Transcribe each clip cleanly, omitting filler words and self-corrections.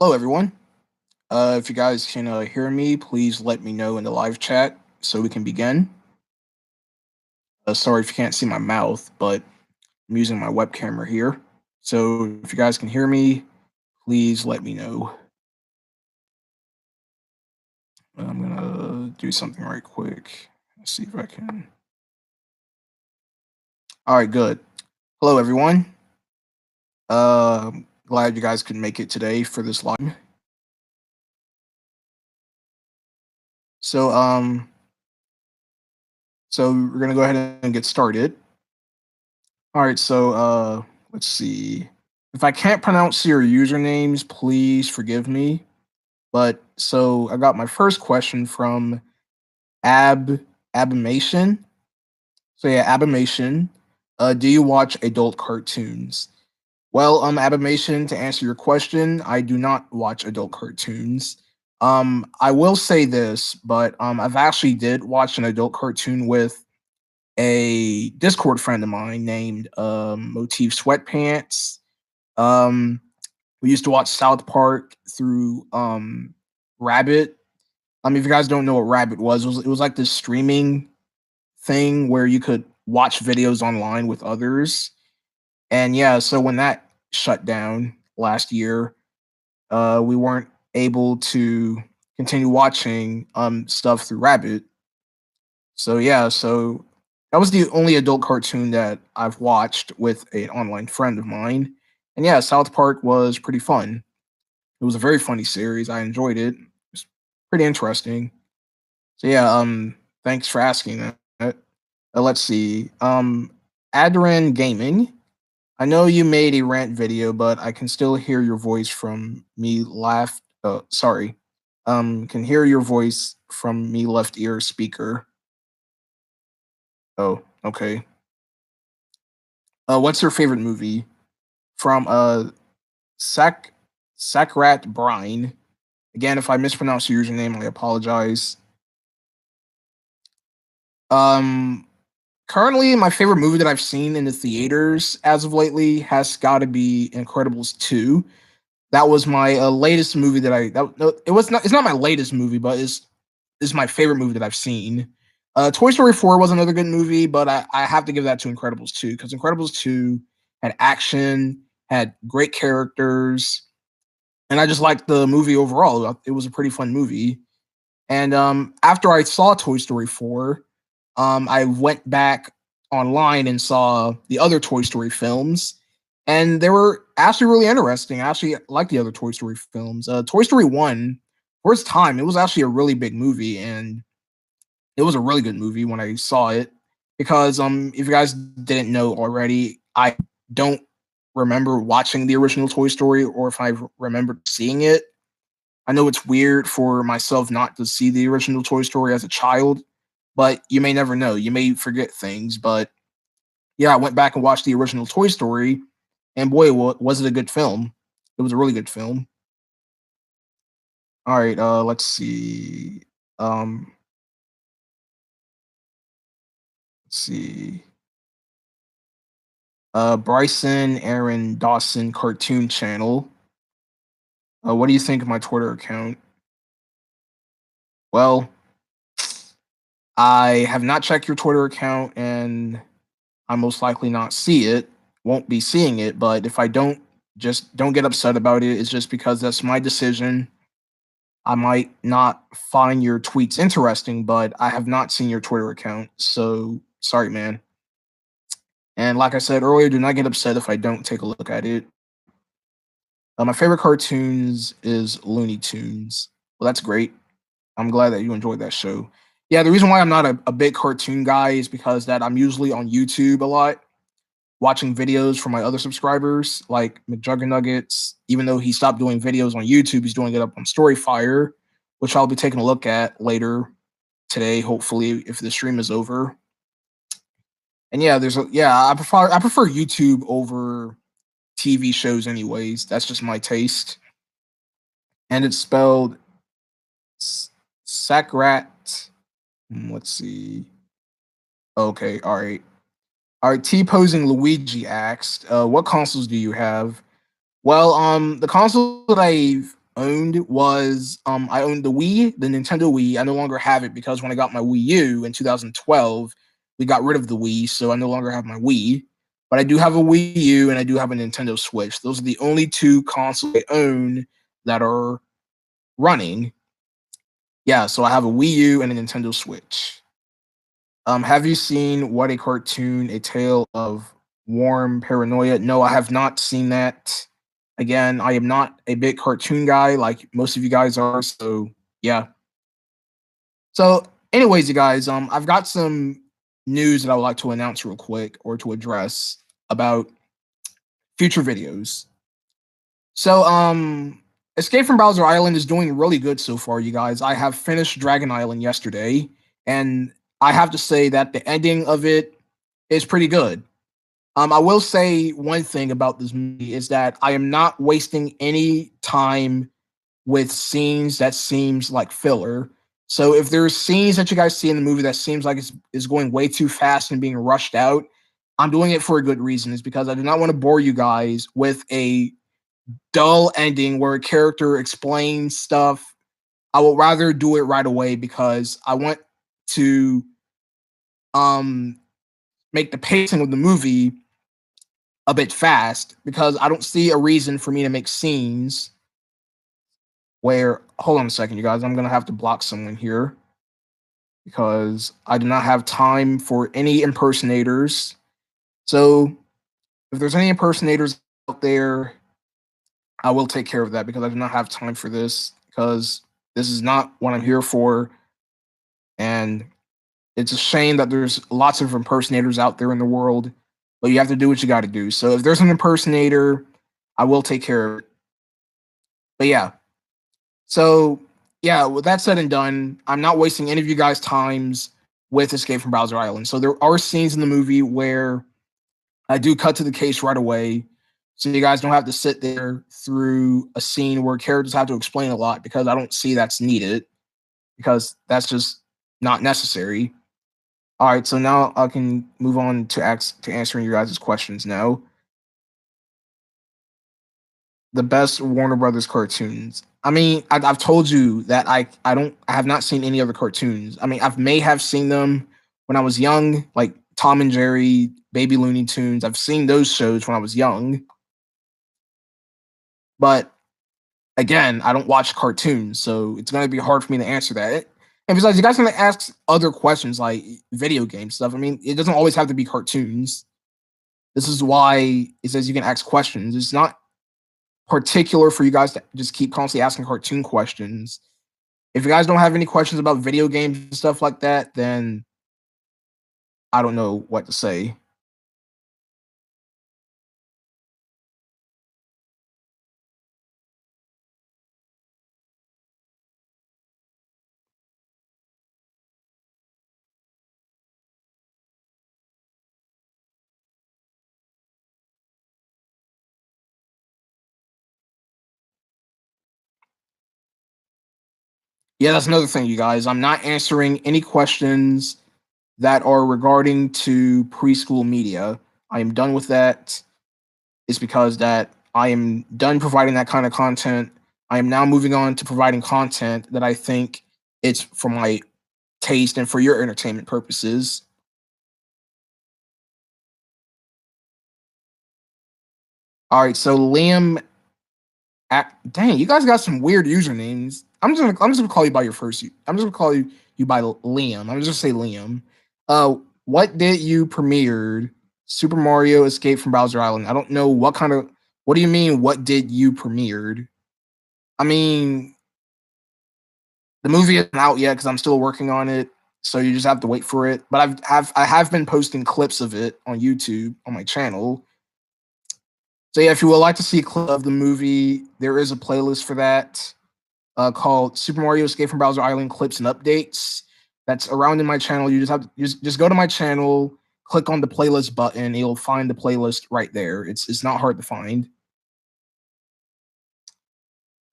Hello, everyone. If you guys can hear me, please let me know in the live chat so we can begin. Sorry if you can't see my mouth, but I'm using my web camera here. So if you guys can hear me, please let me know. I'm gonna do something right quick. Let's see if I can. All right, good. Hello, everyone. Glad you guys could make it today for this live. So um, so we're gonna go ahead and get started. All right, let's see. If I can't pronounce your usernames, please forgive me. But so I got my first question from Abimation. So yeah, Abimation. Do you watch adult cartoons? Well, Abimation, to answer your question, I do not watch adult cartoons. I will say this, but I've actually did watch an adult cartoon with a Discord friend of mine named Motif Sweatpants. Um, we used to watch South Park through Rabbit. If you guys don't know what Rabbit was, it was like this streaming thing where you could watch videos online with others. And yeah, so when that shut down last year, we weren't able to continue watching stuff through Rabbit. So yeah, so that was the only adult cartoon that I've watched with an online friend of mine. And yeah, South Park was pretty fun. It was a very funny series. I enjoyed it. It's pretty interesting. So yeah, thanks for asking that. Let's see. Adren Gaming. I know you made a rant video, but I can still hear your voice from me left. Sorry. Can hear your voice from me left ear speaker. Oh, okay. What's your favorite movie? From Sac Sacrat Brine. Again, if I mispronounce your username, I apologize. Um, Currently, my favorite movie that I've seen in the theaters as of lately has got to be Incredibles 2. That was my latest movie that I that no, it was not it's not my latest movie, but is my favorite movie that I've seen. Toy Story 4 was another good movie, but I have to give that to Incredibles 2 because Incredibles 2 had action, had great characters, and I just liked the movie overall. It was a pretty fun movie. And after I saw Toy Story 4, I went back online and saw the other Toy Story films, and they were actually really interesting. I actually like the other Toy Story films. Toy Story 1, for its time, it was actually a really big movie, and it was a really good movie when I saw it. Because if you guys didn't know already, I don't remember watching the original Toy Story, or if I remember seeing it. I know it's weird for myself not to see the original Toy Story as a child, but you may never know. You may forget things. But yeah, I went back and watched the original Toy Story, and boy, was it a good film. It was a really good film. All right, let's see. Um, let's see. Bryson Aaron Dawson Cartoon Channel. What do you think of my Twitter account? Well, I have not checked your Twitter account, and I most likely not see it, won't be seeing it. But if I don't, just don't get upset about it. It's just because that's my decision. I might not find your tweets interesting, but I have not seen your Twitter account. So sorry, man. And like I said earlier, do not get upset if I don't take a look at it. My favorite cartoons is Looney Tunes. Well, that's great. I'm glad that you enjoyed that show. Yeah, the reason why I'm not a big cartoon guy is because that I'm usually on YouTube a lot, watching videos from my other subscribers, like McJuggernuggets. Even though he stopped doing videos on YouTube, he's doing it up on Storyfire, which I'll be taking a look at later today, hopefully, if the stream is over. And yeah, I prefer YouTube over TV shows, anyways. That's just my taste. And it's spelled Sacrat. Let's see. Okay, all right. All right, T posing Luigi asked, "What consoles do you have?" Well, the console that I've owned was I owned the Wii, the Nintendo Wii. I no longer have it because when I got my Wii U in 2012, we got rid of the Wii, so I no longer have my Wii. But I do have a Wii U and I do have a Nintendo Switch. Those are the only two consoles I own that are running. Yeah, so I have a Wii U and a Nintendo Switch. Have you seen What a Cartoon, A Tale of Warm Paranoia? No, I have not seen that. Again, I am not a big cartoon guy like most of you guys are, so yeah. So, anyways, you guys, I've got some news that I would like to announce real quick or to address about future videos. So, Escape from Bowser Island is doing really good so far, you guys. I have finished Dragon Island yesterday, and I have to say that the ending of it is pretty good. I will say one thing about this movie is that I am not wasting any time with scenes that seems like filler. So if there's scenes that you guys see in the movie that seems like it's going way too fast and being rushed out, I'm doing it for a good reason. Is because I do not want to bore you guys with a dull ending where a character explains stuff. I will rather do it right away because I want to um make the pacing of the movie a bit fast because I don't see a reason for me to make scenes where hold on a second, you guys, I'm gonna have to block someone here because I do not have time for any impersonators. So if there's any impersonators out there, I will take care of that because I do not have time for this because this is not what I'm here for. And it's a shame that there's lots of impersonators out there in the world, but you have to do what you got to do. So if there's an impersonator, I will take care of it. But yeah, so yeah, with that said and done, I'm not wasting any of you guys' times with Escape from Bowser Island. So there are scenes in the movie where I do cut to the case right away. So you guys don't have to sit there through a scene where characters have to explain a lot because I don't see that's needed because that's just not necessary. All right, so now I can move on to answering your guys' questions now. The best Warner Brothers cartoons. I mean, I've told you that I have not seen any other cartoons. I mean, I may have seen them when I was young, like Tom and Jerry, Baby Looney Tunes. I've seen those shows when I was young, but again, I don't watch cartoons, so it's going to be hard for me to answer that. And besides, you guys can ask other questions like video game stuff. I mean, it doesn't always have to be cartoons. This is why it says you can ask questions. It's not particular for you guys to just keep constantly asking cartoon questions. If you guys don't have any questions about video games and stuff like that, then I don't know what to say. Yeah, that's another thing, you guys. I'm not answering any questions that are regarding to preschool media. I am done with that. It's because that I am done providing that kind of content. I am now moving on to providing content that I think it's for my taste and for your entertainment purposes. All right, so Liam, dang, you guys got some weird usernames. I'm just gonna call you by your first. I'm just gonna call you by Liam. I'm just gonna say Liam. What did you premiered? Super Mario Escape from Bowser Island. I don't know what kind of. What do you mean? What did you premiered? I mean, the movie isn't out yet because I'm still working on it. So you just have to wait for it. But I have been posting clips of it on YouTube on my channel. So yeah, if you would like to see a clip of the movie, there is a playlist for that called Super Mario Escape from Bowser Island Clips and Updates. That's around in my channel. You just have to just go to my channel, click on the playlist button, and you'll find the playlist right there. It's not hard to find.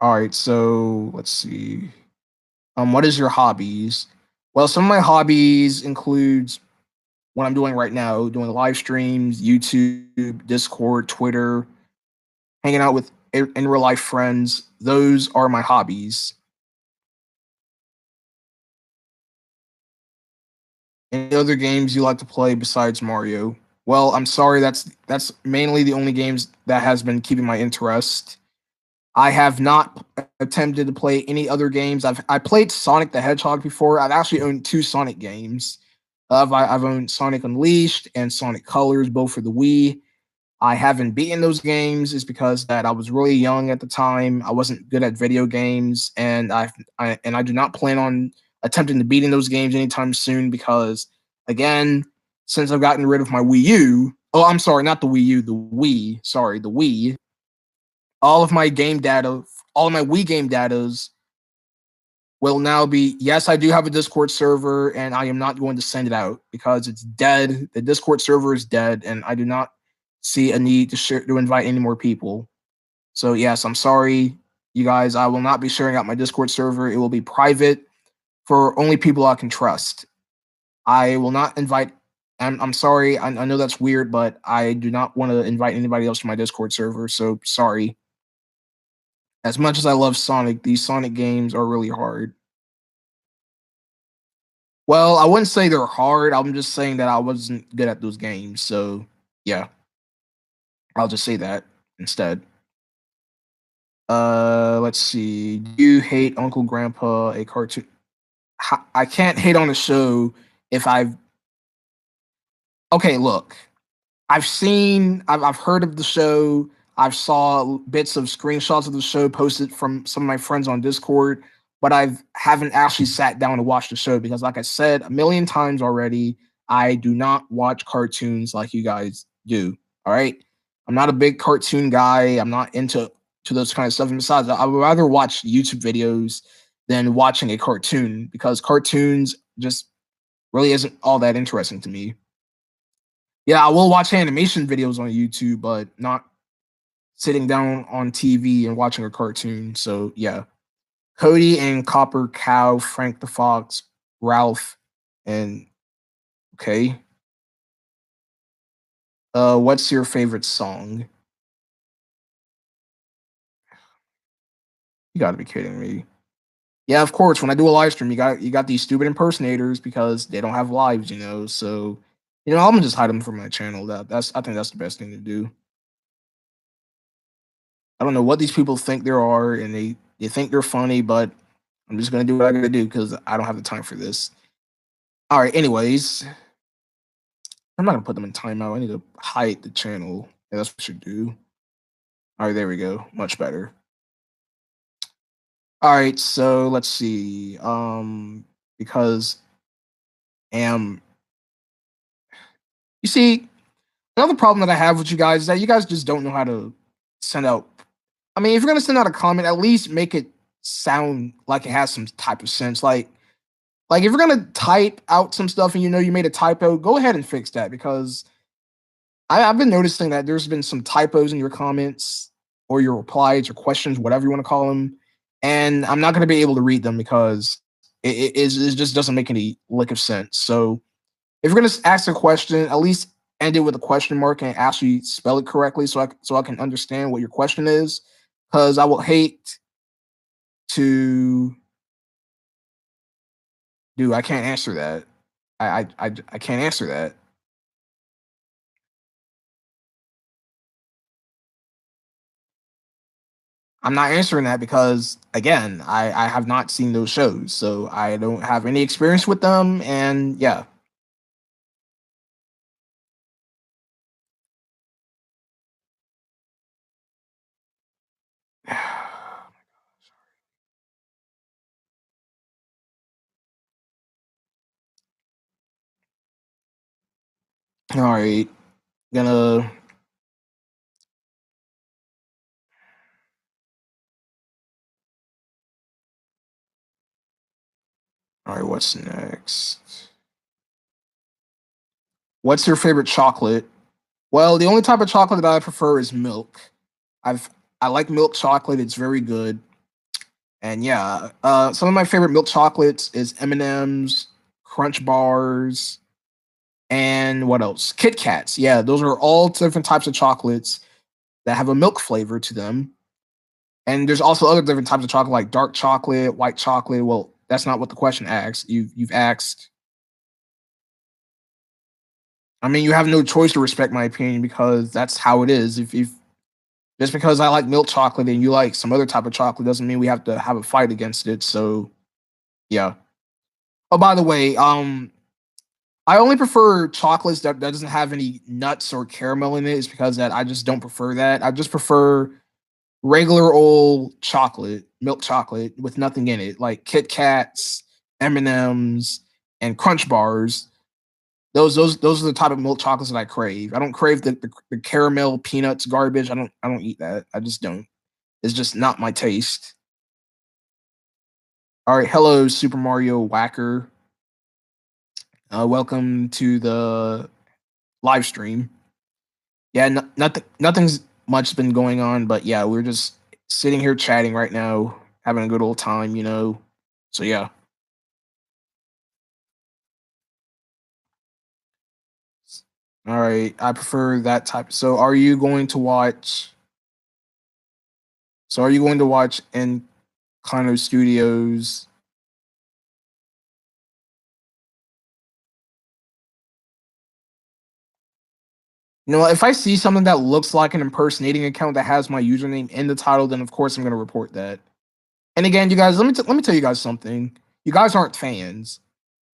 All right, so let's see. What is your hobbies? Well, some of my hobbies includes what I'm doing right now, doing live streams, YouTube, Discord, Twitter, hanging out with in real life friends, those are my hobbies. Any other games you like to play besides Mario? Well, I'm sorry, that's mainly the only games that has been keeping my interest. I have not attempted to play any other games. I played Sonic the Hedgehog before. I've actually owned two Sonic games. I've owned Sonic Unleashed and Sonic Colors, both for the Wii. I haven't beaten those games is because that I was really young at the time. I wasn't good at video games, and I do not plan on attempting to beating those games anytime soon because again, since I've gotten rid of my Wii U, oh, I'm sorry, not the Wii U, the Wii, sorry, the Wii. All of my game data, all of my Wii game datas will now be yes, I do have a Discord server, and I am not going to send it out because it's dead. The Discord server is dead, and I do not see a need to invite any more people. So yes, I'm sorry, you guys. I will not be sharing out my Discord server. It will be private for only people I can trust. I will not invite. I'm sorry. I know that's weird, but I do not want to invite anybody else to my Discord server. So sorry. As much as I love Sonic, these Sonic games are really hard. Well, I wouldn't say they're hard. I'm just saying that I wasn't good at those games. So yeah, I'll just say that instead. Let's see. Do you hate Uncle Grandpa, a cartoon? I can't hate on a show if I've. Okay, look. I've heard of the show. I've saw bits of screenshots of the show posted from some of my friends on Discord, but I haven't actually sat down to watch the show because, like I said a million times already, I do not watch cartoons like you guys do. All right, I'm not a big cartoon guy. I'm not into those kind of stuff. And besides, I would rather watch YouTube videos than watching a cartoon because cartoons just really isn't all that interesting to me. Yeah, I will watch animation videos on YouTube, but not sitting down on TV and watching a cartoon. So yeah, Cody and Copper Cow, Frank the Fox, Ralph, and okay. What's your favorite song? You got to be kidding me. Yeah, of course. When I do a live stream, you got these stupid impersonators because they don't have lives, you know. So, I'm gonna just hide them from my channel. I think that's the best thing to do. I don't know what these people think they are, and they think they're funny, but I'm just gonna do what I gotta do because I don't have the time for this. All right. Anyways, I'm not gonna put them in timeout. I need to hide the channel. Yeah, that's what I should do. All right, there we go. Much better. All right, so let's see. Because am you see another problem that I have with you guys is that you guys just don't know how to send out. I mean, if you're gonna send out a comment, at least make it sound like it has some type of sense. Like if you're gonna type out some stuff and you know you made a typo, go ahead and fix that because I've been noticing that there's been some typos in your comments or your replies or questions, whatever you want to call them, and I'm not gonna be able to read them because it just doesn't make any lick of sense. So if you're gonna ask a question, at least end it with a question mark and actually spell it correctly so I can understand what your question is. Because I will hate to do. I can't answer that. I can't answer that. I'm not answering that because again, I have not seen those shows, so I don't have any experience with them. And yeah, all right, gonna all right. What's next? What's your favorite chocolate? Well, the only type of chocolate that I prefer is milk. I've I like milk chocolate. It's very good. And yeah, some of my favorite milk chocolates is M&M's, Crunch Bars, and what else? Kit Kats. Yeah, those are all different types of chocolates that have a milk flavor to them. And there's also other different types of chocolate, like dark chocolate, white chocolate. Well, that's not what the question asks. You've asked. I mean, you have no choice to respect my opinion because that's how it is. If just because I like milk chocolate and you like some other type of chocolate doesn't mean we have to have a fight against it. So yeah. Oh, by the way, I only prefer chocolates that doesn't have any nuts or caramel in it. Is because that I just don't prefer that. I just prefer regular old chocolate, milk chocolate with nothing in it, like Kit Kats, M&Ms, and Crunch bars. Those are the type of milk chocolates that I crave. I don't crave the caramel peanuts garbage. I don't eat that. I just don't. It's just not my taste. All right, hello Super Mario Whacker. Welcome to the live stream. Yeah, nothing's much been going on, but yeah, we're just sitting here chatting right now, having a good old time, you know. So yeah. All right, I prefer that type. So are you going to watch? So are you going to watch Encino Studios? You know, if I see something that looks like an impersonating account that has my username in the title, then of course I'm going to report that. And again, you guys, let me tell you guys something. You guys aren't fans.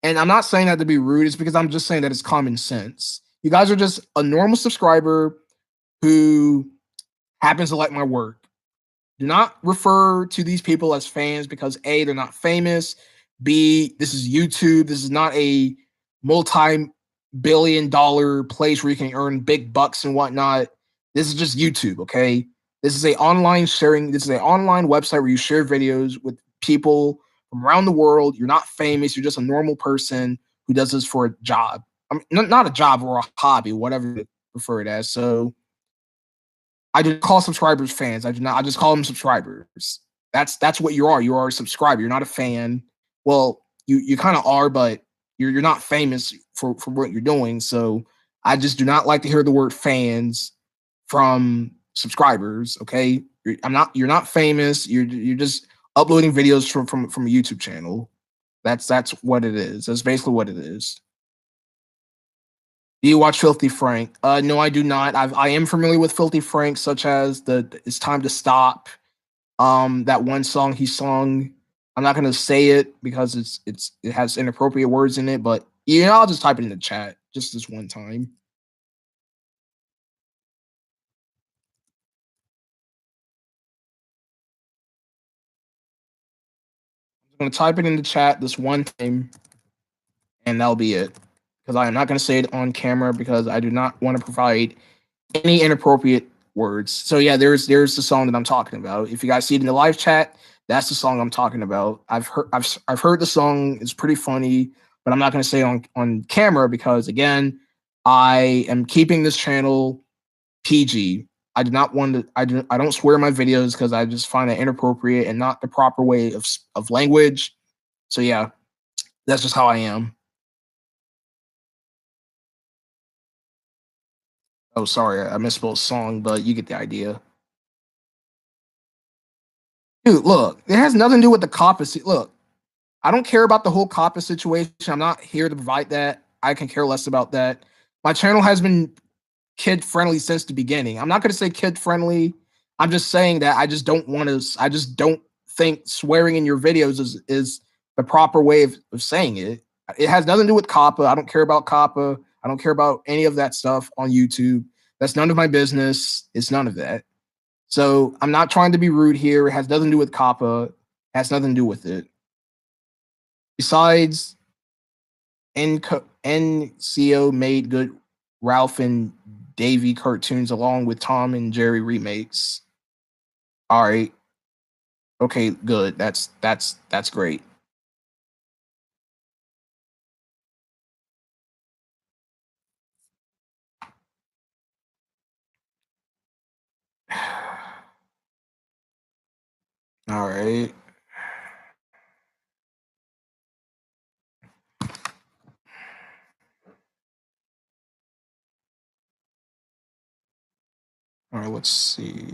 And I'm not saying that to be rude, it's because I'm just saying that it's common sense. You guys are just a normal subscriber who happens to like my work. Do not refer to these people as fans because A, they're not famous. B, this is YouTube. This is not a multi-billion-dollar place where you can earn big bucks and whatnot. This is just YouTube, okay? This is an online website where you share videos with people from around the world. You're not famous. You're just a normal person who does this for a job. I mean, not a job or a hobby, whatever you prefer it as. So I just call subscribers fans. I do not. I just call them subscribers. That's what you are. You are a subscriber. You're not a fan. Well, you kind of are, but you're not famous for what you're doing. So I just do not like to hear the word fans from subscribers. Okay, You're not famous. You're just uploading videos from a YouTube channel. That's what it is. That's basically what it is. Do you watch Filthy Frank? No, I do not. I am familiar with Filthy Frank, such as the "It's Time to Stop." That one song he sung. I'm not gonna say it because it has inappropriate words in it, but yeah, I'll just type it in the chat just this one time. I'm gonna type it in the chat this one time, and that'll be it. Because I am not gonna say it on camera because I do not want to provide any inappropriate words. So yeah, there's the song that I'm talking about. If you guys see it in the live chat, that's the song I'm talking about. I've heard the song. It's pretty funny, but I'm not going to say it on camera because again, I am keeping this channel PG. I do not want to. I don't swear in my videos because I just find it inappropriate and not the proper way of language. So yeah, that's just how I am. Oh, sorry, I misspelled song, but you get the idea. Dude, look, it has nothing to do with the opposite. Look, I don't care about the whole COPPA situation. I'm not here to provide that. I can care less about that. My channel has been kid friendly since the beginning. I'm not going to say kid friendly. I'm just saying that I just don't want to. I just don't think swearing in your videos is the proper way of saying it. It has nothing to do with COPPA. I don't care about COPPA. I don't care about any of that stuff on YouTube. That's none of my business. It's none of that. So I'm not trying to be rude here. It has nothing to do with COPPA. It has nothing to do with it. Besides, NCO made good Ralph and Davy cartoons along with Tom and Jerry remakes. All right. Okay, good. That's great. All right. All right, let's see.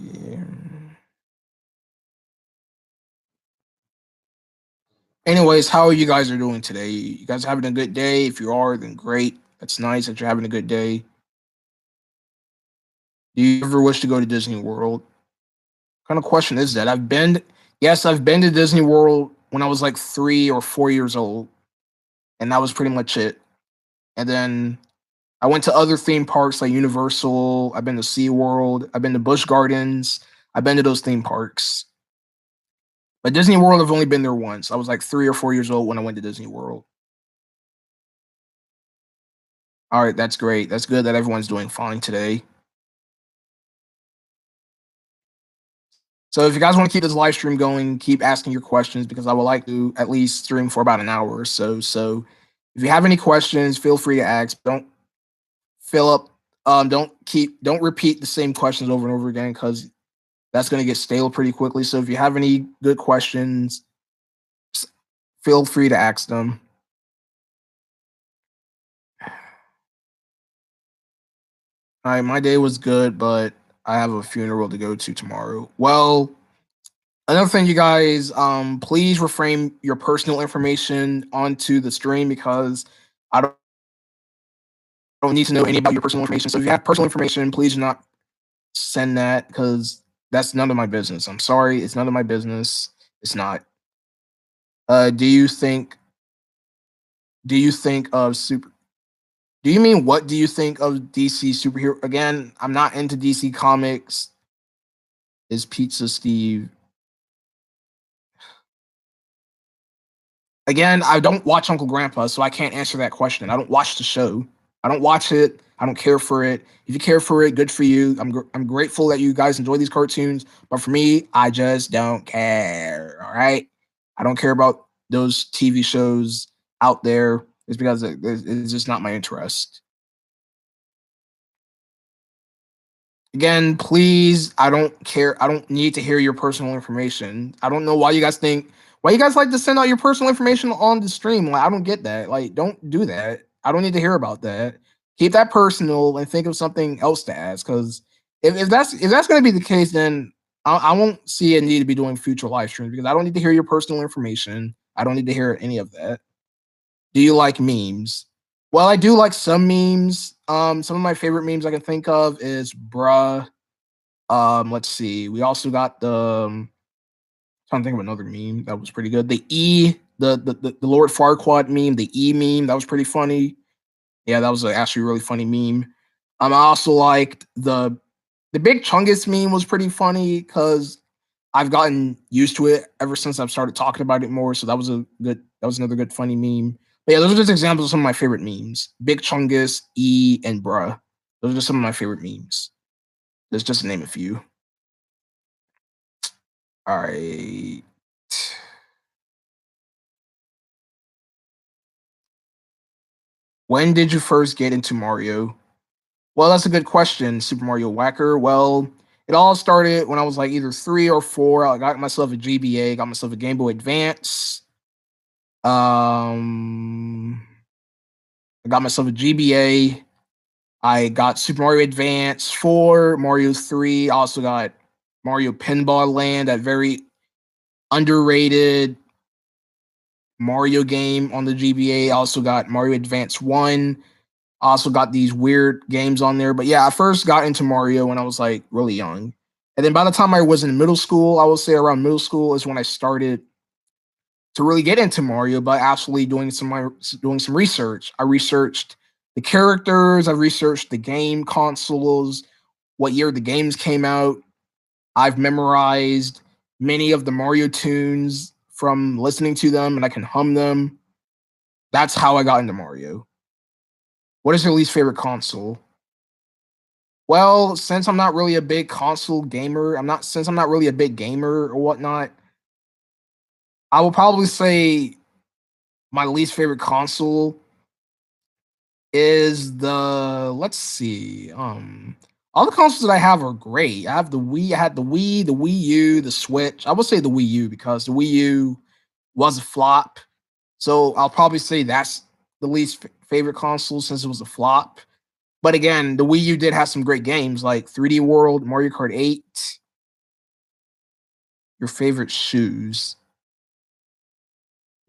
Anyways, how you guys are doing today? You guys having a good day? If you are, then great. That's nice that you're having a good day. Do you ever wish to go to Disney World? What kind of question is that? Yes, I've been to Disney World when I was like 3 or 4 years old, and that was pretty much it. And then I went to other theme parks like Universal. I've been to SeaWorld. I've been to Busch Gardens. I've been to those theme parks. But Disney World, I've only been there once. I was like 3 or 4 years old when I went to Disney World. All right, that's great. That's good that everyone's doing fine today. So if you guys want to keep this live stream going, keep asking your questions because I would like to at least stream for about an hour or so. So if you have any questions, feel free to ask. Don't fill up. Don't repeat the same questions over and over again because that's going to get stale pretty quickly. So if you have any good questions, feel free to ask them. All right, my day was good, but I have a funeral to go to tomorrow. Well, another thing, you guys, please refrain your personal information onto the stream because I don't need to know any about your personal information. So if you have personal information, please do not send that because that's none of my business. I'm sorry, it's none of my business. It's not. Do you think? Do you think of super? Do you mean what do you think of DC superhero? Again, I'm not into DC comics. Is Pizza Steve? Again, I don't watch Uncle Grandpa, so I can't answer that question. I don't watch the show. I don't watch it. I don't care for it. If you care for it, good for you. I'm grateful that you guys enjoy these cartoons, but for me, I just don't care. All right, I don't care about those TV shows out there. It's because it's just not my interest. Again, please, I don't care. I don't need to hear your personal information. I don't know why you guys like to send out your personal information on the stream. Like, I don't get that. Like, don't do that. I don't need to hear about that. Keep that personal and think of something else to ask. Because if that's going to be the case, then I won't see a need to be doing future live streams because I don't need to hear your personal information. I don't need to hear any of that. Do you like memes? Well, I do like some memes. Some of my favorite memes I can think of is bruh. Let's see. We also got the trying to think of another meme that was pretty good. The Lord Farquaad meme, the E meme, that was pretty funny. Yeah, that was actually a really funny meme. I also liked the Big Chungus meme was pretty funny because I've gotten used to it ever since I've started talking about it more. So that was another good funny meme. But yeah, those are just examples of some of my favorite memes. Big Chungus, E, and bruh. Those are just some of my favorite memes. There's just to name a few. All right. When did you first get into Mario? Well, that's a good question, Super Mario Whacker. Well, it all started when I was like either 3 or 4. I got myself a GBA, got myself a Game Boy Advance. I got myself a GBA. I got Super Mario Advance 4, Mario 3. I also got Mario Pinball Land, that very underrated Mario game on the GBA. I also got Mario Advance 1. I also got these weird games on there. But yeah, I first got into Mario when I was like really young. And then by the time I was in middle school, I would say around middle school is when I started to really get into Mario by actually doing some research. I researched the characters, I researched the game consoles, what year the games came out. I've memorized many of the Mario tunes from listening to them and I can hum them. That's how I got into Mario. What is your least favorite console? Well, since I'm not really a big console gamer, I'm not really a big gamer or whatnot, I will probably say my least favorite console is the let's see. All the consoles that I have are great. I have the Wii, I had the Wii U, the Switch. I would say the Wii U because the Wii U was a flop. So I'll probably say that's the least favorite console since it was a flop. But again, the Wii U did have some great games like 3D World, Mario Kart 8. Your favorite shoes.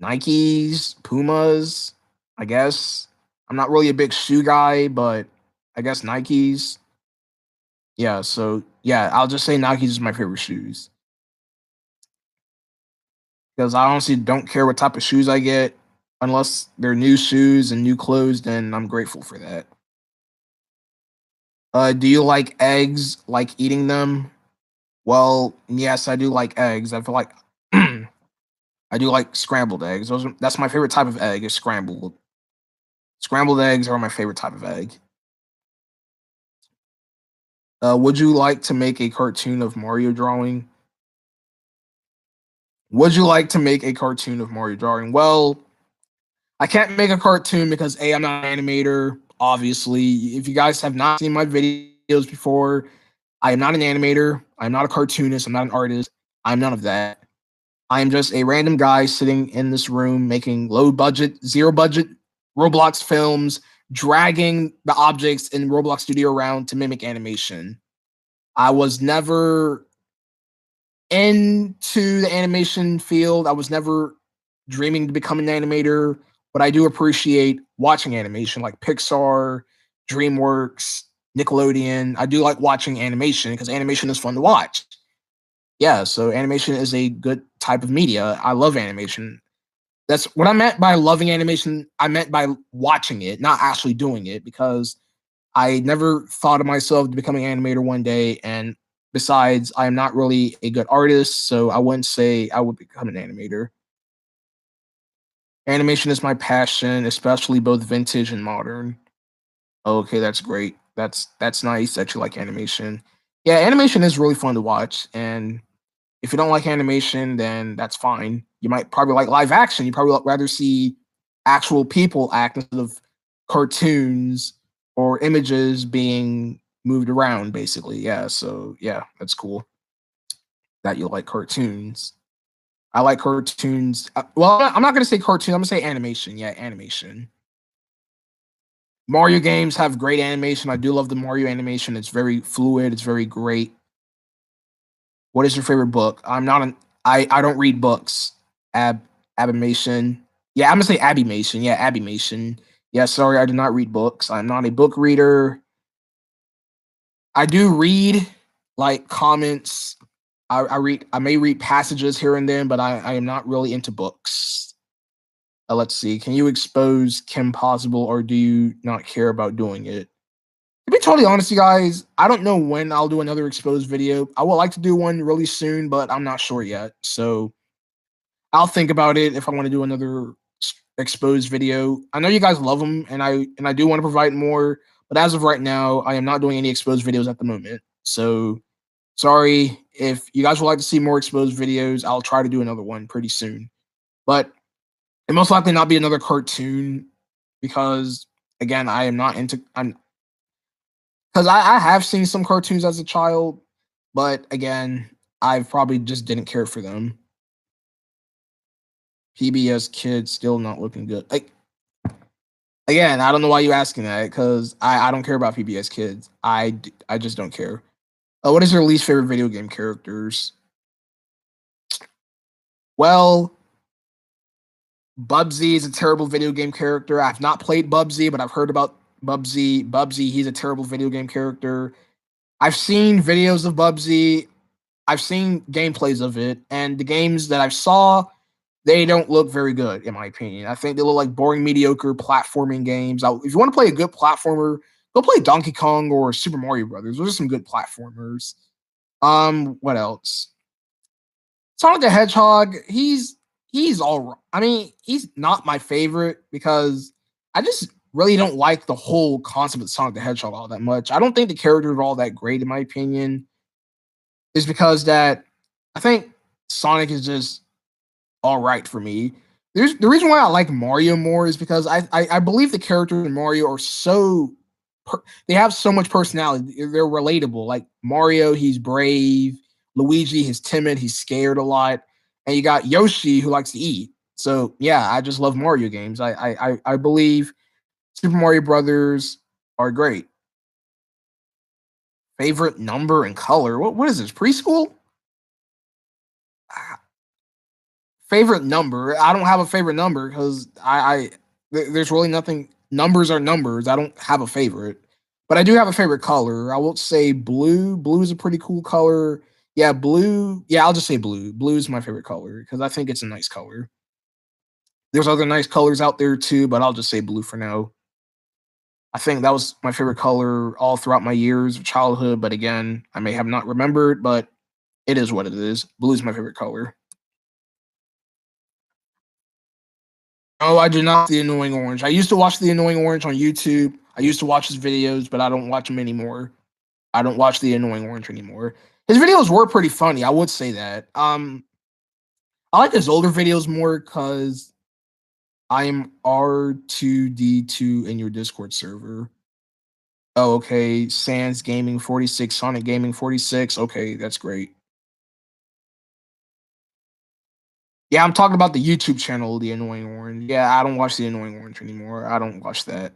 Nikes, Pumas, I guess. I'm not really a big shoe guy, but I guess Nikes. Yeah, so yeah, I'll just say Nikes is my favorite shoes because I honestly don't care what type of shoes I get unless they're new shoes and new clothes. Then I'm grateful for that. Do you like eggs? Like eating them? Well, yes, I do like eggs. I feel like I do like scrambled eggs. That's my favorite type of egg is scrambled. Scrambled eggs are my favorite type of egg. Would you like to make a cartoon of Mario drawing? Would you like to make a cartoon of Mario drawing? Well, I can't make a cartoon because A, I'm not an animator, obviously. If you guys have not seen my videos before, I am not an animator. I'm not a cartoonist. I'm not an artist. I'm none of that. I am just a random guy sitting in this room making low budget, zero budget Roblox films, dragging the objects in Roblox Studio around to mimic animation. I was never into the animation field. I was never dreaming to become an animator, but I do appreciate watching animation like Pixar, DreamWorks, Nickelodeon. I do like watching animation because animation is fun to watch. Yeah, so animation is a good type of media. I love animation. That's what I meant by loving animation. I meant by watching it, not actually doing it, because I never thought of myself becoming an animator one day. And besides, I am not really a good artist, so I wouldn't say I would become an animator. Animation is my passion, especially both vintage and modern. Okay, that's great. That's nice that you like animation. Yeah, animation is really fun to watch, and if you don't like animation, then that's fine. You might probably like live action. You probably rather see actual people act instead of cartoons or images being moved around, basically. Yeah, so yeah, that's cool that you like cartoons. I like cartoons. Well, I'm not going to say cartoon. I'm going to say animation. Yeah, animation. Mario games have great animation. I do love the Mario animation. It's very fluid. It's very great. What is your favorite book? I'm not an I don't read books. Ab Abimation. Yeah, I'm gonna say Abimation. Yeah, Abimation. Yeah, sorry, I do not read books. I'm not a book reader. I do read like comments. I may read passages here and then, but I am not really into books. Let's see. Can you expose Kim Possible or do you not care about doing it? To be totally honest, you guys, I don't know when I'll do another exposed video. I would like to do one really soon, but I'm not sure yet. So I'll think about it if I want to do another exposed video. I know you guys love them, and I do want to provide more. But as of right now, I am not doing any exposed videos at the moment. So sorry if you guys would like to see more exposed videos. I'll try to do another one pretty soon. But it most likely not be another cartoon because again, I am not into. I'm because I have seen some cartoons as a child, but again, I probably just didn't care for them. PBS Kids still not looking good. Like again, I don't know why you asking that because I don't care about PBS Kids. I just don't care. What is your least favorite video game characters? Well, Bubsy is a terrible video game character. I've not played Bubsy, but I've heard about Bubsy. Bubsy, he's a terrible video game character. I've seen videos of Bubsy. I've seen gameplays of it, and the games that I've saw, they don't look very good, in my opinion. I think they look like boring, mediocre platforming games. If you want to play a good platformer, go play Donkey Kong or Super Mario Brothers. Those are some good platformers. What else? Sonic the Hedgehog. He's all right. I mean, he's not my favorite because I just really don't like the whole concept of Sonic the Hedgehog all that much. I don't think the characters are all that great, in my opinion. Is because that I think Sonic is just all right for me. There's the reason why I like Mario more is because I believe the characters in Mario are they have so much personality. They're relatable. Like Mario, he's brave. Luigi, he's timid. He's scared a lot. And you got Yoshi, who likes to eat. So yeah, I just love Mario games. I believe Super Mario Brothers are great. Favorite number and color? What is this? Preschool? Favorite number? I don't have a favorite number because there's really nothing. Numbers are numbers. I don't have a favorite, but I do have a favorite color. I will say blue. Blue is a pretty cool color. Yeah, blue. Yeah, I'll just say blue. Blue is my favorite color because I think it's a nice color. There's other nice colors out there too, but I'll just say blue for now. I think that was my favorite color all throughout my years of childhood. But again, I may have not remembered, but it is what it is. Blue is my favorite color. Oh, I do not the annoying orange. I used to watch the annoying orange on YouTube. I used to watch his videos, but I don't watch him anymore. I don't watch the annoying orange anymore. His videos were pretty funny. I would say that. I like his older videos more because I am R2D2 in your Discord server. Oh, okay. Sans Gaming 46, Sonic Gaming 46. Okay, that's great. Yeah, I'm talking about the YouTube channel, The Annoying Orange. Yeah, I don't watch The Annoying Orange anymore. I don't watch that.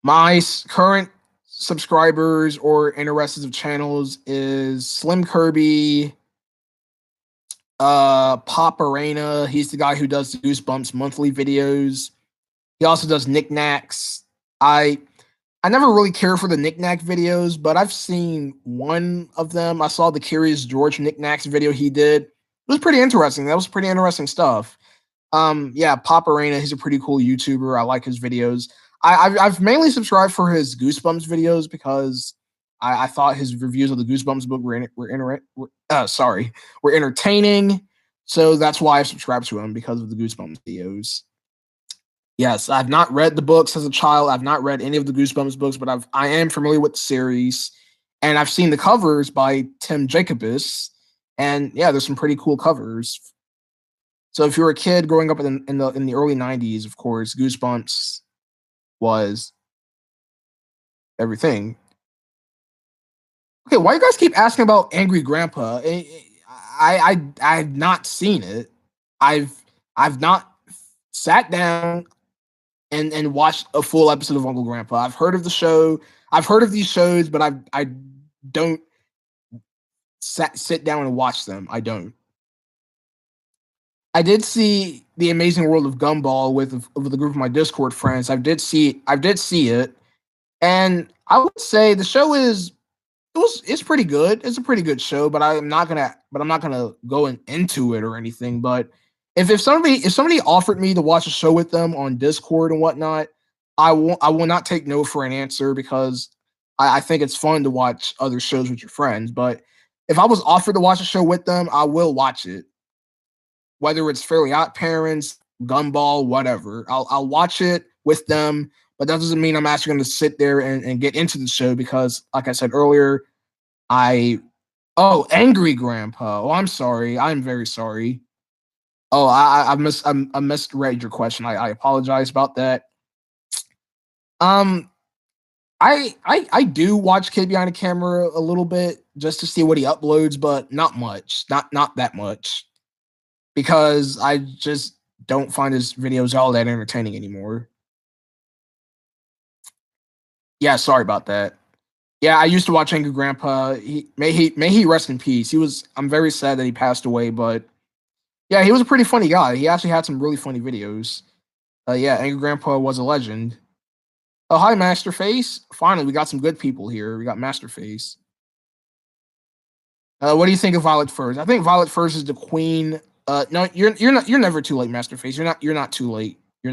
My current subscribers or interested of channels is Slim Kirby, Pop Arena. He's the guy who does the Goosebumps monthly videos. He also does knickknacks. I never really care for the knickknack videos, but I've seen one of them. I saw the Curious George knickknacks video he did. It was pretty interesting. That was pretty interesting stuff. Yeah, Pop Arena, he's a pretty cool YouTuber. I like his videos. I've mainly subscribed for his Goosebumps videos because I thought his reviews of the Goosebumps book were entertaining. So that's why I subscribed to him because of the Goosebumps videos. Yes, I've not read the books as a child. I've not read any of the Goosebumps books, but I am familiar with the series, and I've seen the covers by Tim Jacobus, and yeah, there's some pretty cool covers. So if you were a kid growing up in the early '90s, of course, Goosebumps was everything. Okay, why you guys keep asking about Angry Grandpa? I've not seen it. I've I've not sat down and watched a full episode of Uncle Grandpa. I've heard of the show. I've heard of these shows, but I don't sit down and watch them. I don't. I did see the Amazing World of Gumball with a group of my Discord friends. I did see it, and I would say the show it's pretty good. It's a pretty good show, but I'm not gonna go into it or anything. But if somebody offered me to watch a show with them on Discord and whatnot, I will not take no for an answer because I think it's fun to watch other shows with your friends. But if I was offered to watch a show with them, I will watch it. Whether it's Fairly Odd Parents, Gumball, whatever. I'll watch it with them, but that doesn't mean I'm actually going to sit there and get into the show because, like I said earlier, I oh, Angry Grandpa. Oh, I'm sorry. I'm very sorry. Oh, I misread your question. I apologize about that. Um, I do watch Kid Behind the Camera a little bit just to see what he uploads, but not much. Not that much because I just don't find his videos all that entertaining anymore. Yeah, sorry about that. Yeah, I used to watch Angry Grandpa. He rest in peace. I'm very sad that he passed away, but yeah, he was a pretty funny guy. He actually had some really funny videos. Yeah, Angry Grandpa was a legend. Oh, hi, Masterface. Finally, we got some good people here. We got Masterface. What do you think of Violet Furs? I think Violet Furs is the queen. No, you're never too late, Masterface. You're not too late. You're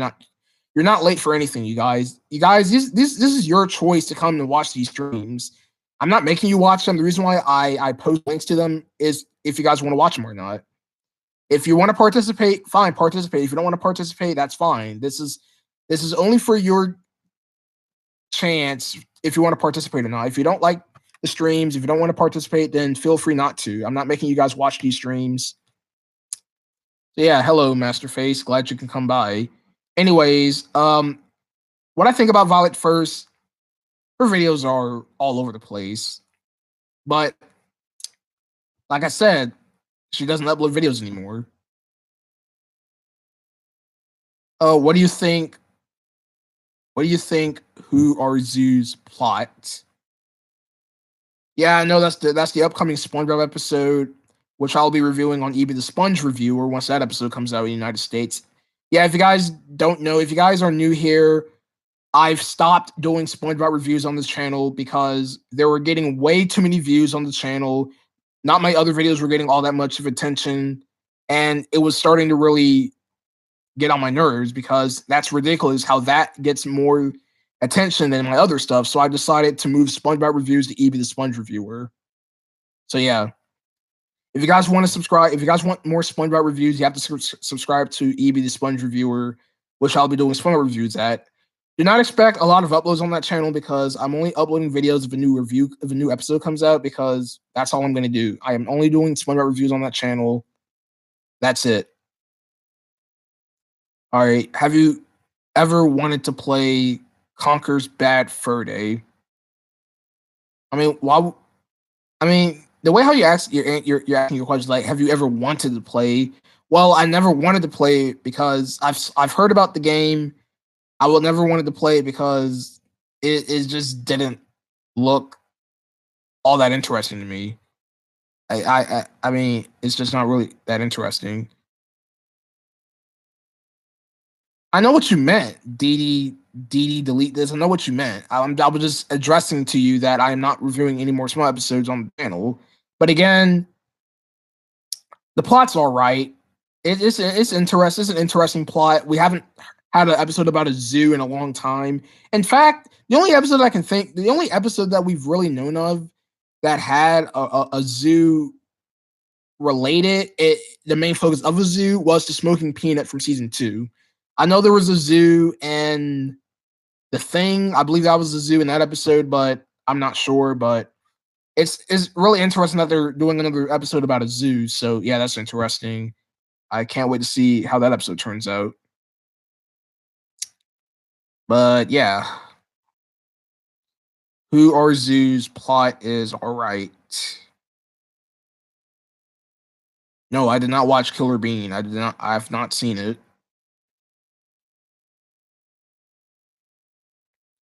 not late for anything, you guys. You guys, this is your choice to come and watch these streams. I'm not making you watch them. The reason why I post links to them is if you guys want to watch them or not. If you want to participate, fine, participate. If you don't want to participate, that's fine. This is only for your chance if you want to participate or not. If you don't like the streams, if you don't want to participate, then feel free not to. I'm not making you guys watch these streams. So yeah, hello, Masterface. Glad you can come by. Anyways, what I think about Violet first, her videos are all over the place. But like I said, she doesn't upload videos anymore. Oh, what do you think? What do you think? Who are Zoo's plot? Yeah, I know that's the upcoming SpongeBob episode. which I'll be reviewing on EB the Sponge Reviewer once that episode comes out in the United States. Yeah, if you guys don't know, if you guys are new here, I've stopped doing SpongeBob reviews on this channel because they were getting way too many views on the channel. Not my other videos were getting all that much of attention, and it was starting to really get on my nerves because that's ridiculous how that gets more attention than my other stuff. So I decided to move SpongeBob reviews to EB the Sponge Reviewer. So yeah, if you guys want to subscribe, if you guys want more SpongeBob reviews, you have to subscribe to EB the Sponge Reviewer, which I'll be doing SpongeBob reviews at. Do not expect a lot of uploads on that channel because I'm only uploading videos if a new episode comes out, because that's all I'm going to do. I am only doing SpongeBob reviews on that channel. That's it. All right. Have you ever wanted to play Conker's Bad Fur Day? I mean, why? I mean, the way how you ask you're asking your question, like, have you ever wanted to play? Well, I never wanted to play because I've heard about the game. I will never wanted to play it because it just didn't look all that interesting to me. I mean, it's just not really that interesting. I know what you meant, Dee, delete this. I know what you meant. I was just addressing to you that I am not reviewing any more small episodes on the channel. But again, the plot's all right. It's interesting. It's an interesting plot. We haven't had an episode about a zoo in a long time. In fact, the only episode that we've really known of that had a zoo related, the main focus of a zoo was the Smoking Peanut from season 2. I know there was a zoo and The Thing. I believe that was the zoo in that episode, but I'm not sure. But it's really interesting that they're doing another episode about a zoo. So yeah, that's interesting. I can't wait to see how that episode turns out. But yeah, Who Are Zoos plot is all right. No, I did not watch Killer Bean. I have not seen it.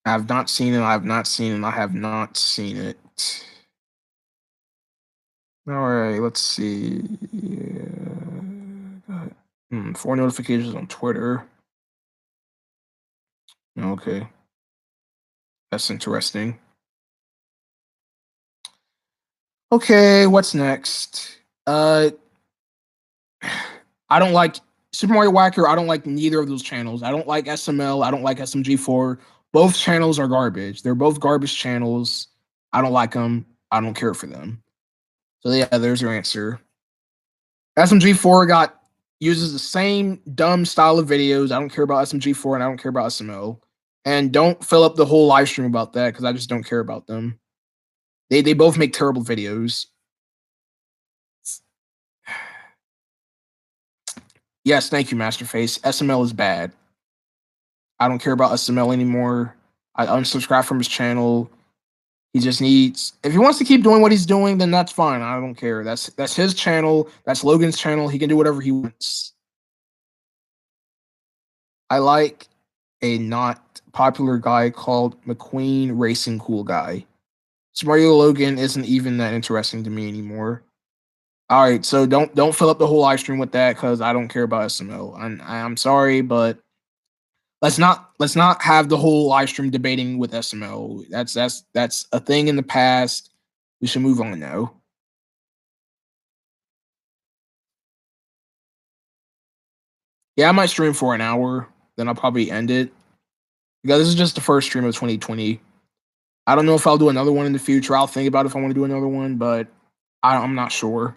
I have not seen it. I have not seen it. I have not seen it. All right, let's see. Yeah. 4 notifications on Twitter. Okay. That's interesting. Okay, what's next? I don't like Super Mario Whacker. I don't like neither of those channels. I don't like SML. I don't like SMG4. Both channels are garbage. They're both garbage channels. I don't like them. I don't care for them. So yeah, there's your answer. SMG4 uses the same dumb style of videos. I don't care about SMG4 and I don't care about SML. And don't fill up the whole live stream about that because I just don't care about them. They both make terrible videos. Yes, thank you, Masterface. SML is bad. I don't care about SML anymore. I unsubscribe from his channel. He just needs, if he wants to keep doing what he's doing, then that's fine. I don't care. That's his channel. That's Logan's channel. He can do whatever he wants. I like a not popular guy called McQueen Racing Cool Guy. Mario Logan isn't even that interesting to me anymore. All right, so don't fill up the whole live stream with that because I don't care about SML. I'm sorry, but let's not have the whole live stream debating with SML. That's a thing in the past. We should move on now. Yeah, I might stream for an hour, then I'll probably end it. Because this is just the first stream of 2020. I don't know if I'll do another one in the future. I'll think about if I want to do another one, but I'm not sure.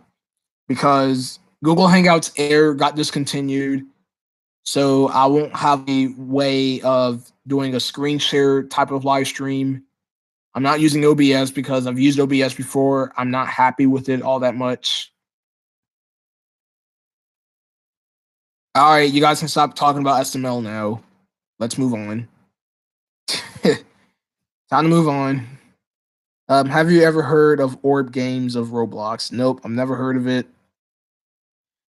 Because Google Hangouts Air got discontinued. So I won't have a way of doing a screen share type of live stream. I'm not using OBS because I've used OBS before. I'm not happy with it all that much. All right, you guys can stop talking about SML now. Let's move on. Time to move on. Have you ever heard of Orb Games of Roblox? Nope, I've never heard of it.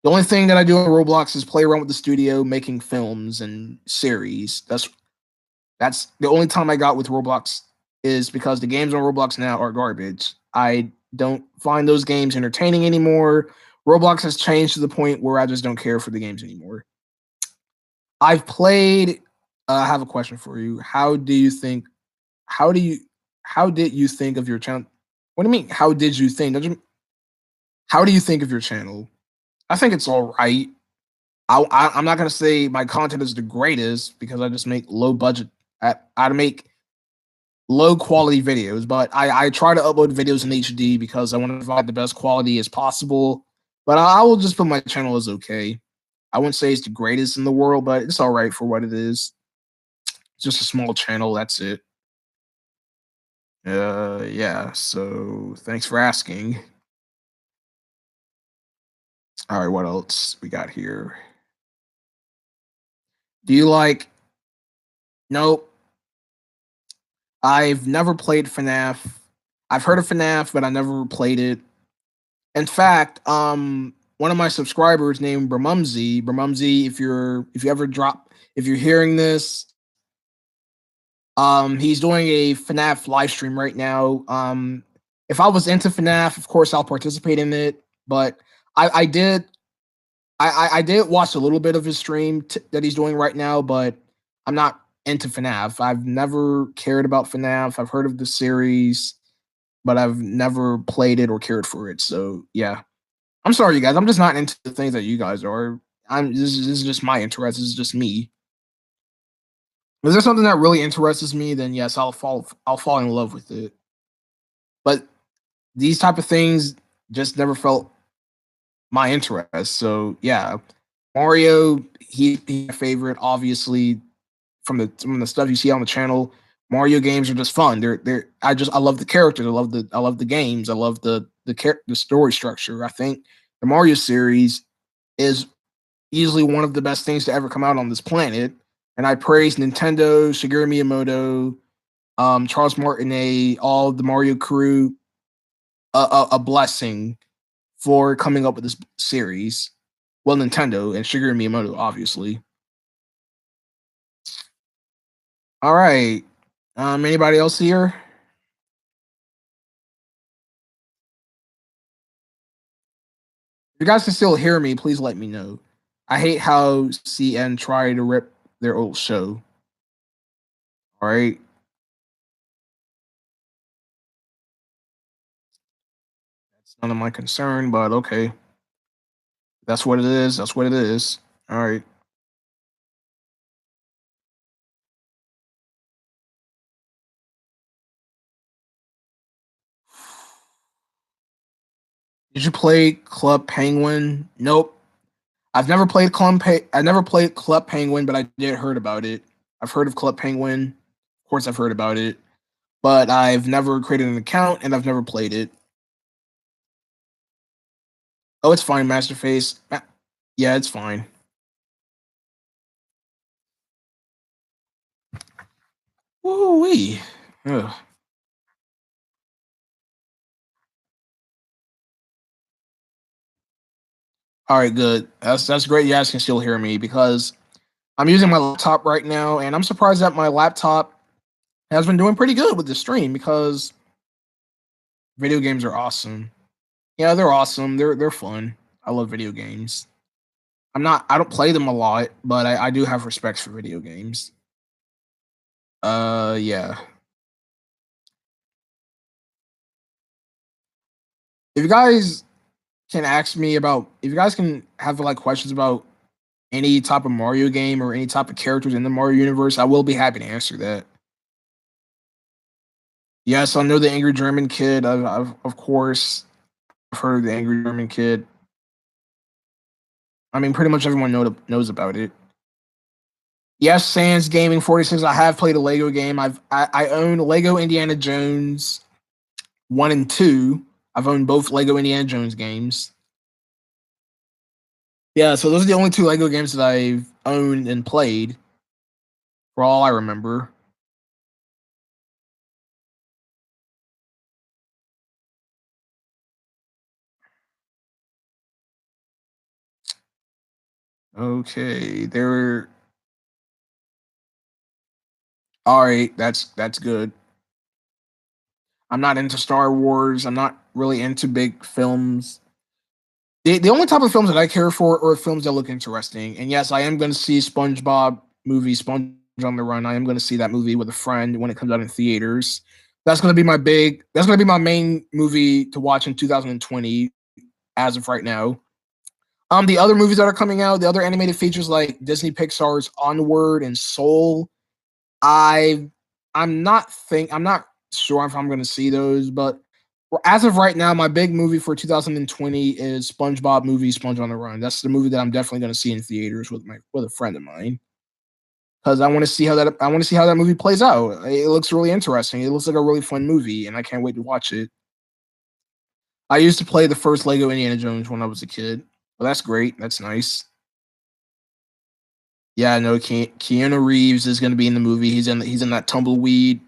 The only thing that I do on Roblox is play around with the studio, making films and series. That's the only time I got with Roblox, is because the games on Roblox now are garbage. I don't find those games entertaining anymore, Roblox has changed to the point where I just don't care for the games anymore. I've played. I have a question for you. How do you think? How do you? How did you think of your channel? What do you mean? How did you think? How do you think of your channel? I think it's all right. I'm not gonna say my content is the greatest because I just make low budget. I make low quality videos, but I try to upload videos in HD because I want to provide the best quality as possible. But I will just put my channel as okay. I wouldn't say it's the greatest in the world, but it's all right for what it is. It's just a small channel. That's it. Yeah. So thanks for asking. All right, what else we got here? Do you like? Nope. I've never played FNAF. I've heard of FNAF, but I never played it. In fact, one of my subscribers named Bramumsy, if you ever drop, if you're hearing this, he's doing a FNAF live stream right now. If I was into FNAF, of course I'll participate in it. But I did I did watch a little bit of his stream that he's doing right now, but I'm not into FNAF. I've never cared about FNAF. I've heard of the series, but I've never played it or cared for it. So yeah, I'm sorry, you guys. I'm just not into the things that you guys are. This is just my interest. This is just me. Is there something that really interests me? Then yes, I'll fall in love with it. But these type of things just never felt my interest. So yeah, Mario, he's my favorite. Obviously, from the stuff you see on the channel, Mario games are just fun. I love the characters. I love the games. I love the story structure. I think the Mario series is easily one of the best things to ever come out on this planet. And I praise Nintendo, Shigeru Miyamoto, Charles Martinet, all the Mario crew, a blessing for coming up with this series. Well, Nintendo and Shigeru Miyamoto, obviously. All right. Anybody else here? If you guys can still hear me, please let me know. I hate how CN try to rip their old show. All right. It's none of my concern, but okay. That's what it is. That's what it is. All right. Did you play Club Penguin? Nope. I never played Club Penguin, but I did heard about it. I've heard of Club Penguin. Of course, I've heard about it, but I've never created an account and I've never played it. Oh, it's fine, Masterface. Yeah, it's fine. Woo wee. All right, good. That's great. You guys can still hear me because I'm using my laptop right now, and I'm surprised that my laptop has been doing pretty good with the stream because video games are awesome. Yeah, they're awesome. They're fun. I love video games. I don't play them a lot, but I do have respect for video games. Yeah. If you guys can ask me about if you guys can have like questions about any type of Mario game or any type of characters in the Mario universe, I will be happy to answer that. Yes, I know the Angry German Kid. I've of course I've heard of the Angry German Kid. I mean, pretty much everyone knows about it. Yes, Sans Gaming 46. I have played a Lego game. I own Lego Indiana Jones 1 and 2. I've owned both Lego Indiana Jones games. Yeah, so those are the only two Lego games that I've owned and played for all I remember. Okay, there. All right, that's good. I'm not into Star Wars. I'm not really into big films. The only type of films that I care for are films that look interesting. And yes, I am going to see SpongeBob movie, Sponge on the Run. I am going to see that movie with a friend when it comes out in theaters. That's going to be my big. That's going to be my main movie to watch in 2020 as of right now. The other movies that are coming out, the other animated features like Disney Pixar's Onward and Soul, I I'm not sure if I'm going to see those, but as of right now, my big movie for 2020 is SpongeBob movie Sponge on the Run. That's the movie that I'm definitely going to see in theaters with a friend of mine because I want to see how that movie plays out. It looks really interesting. It looks like a really fun movie, and I can't wait to watch it. I used to play the first Lego Indiana Jones when I was a kid. Well, that's great. That's nice. Yeah, no, Keanu Reeves is going to be in the movie. He's in that tumbleweed.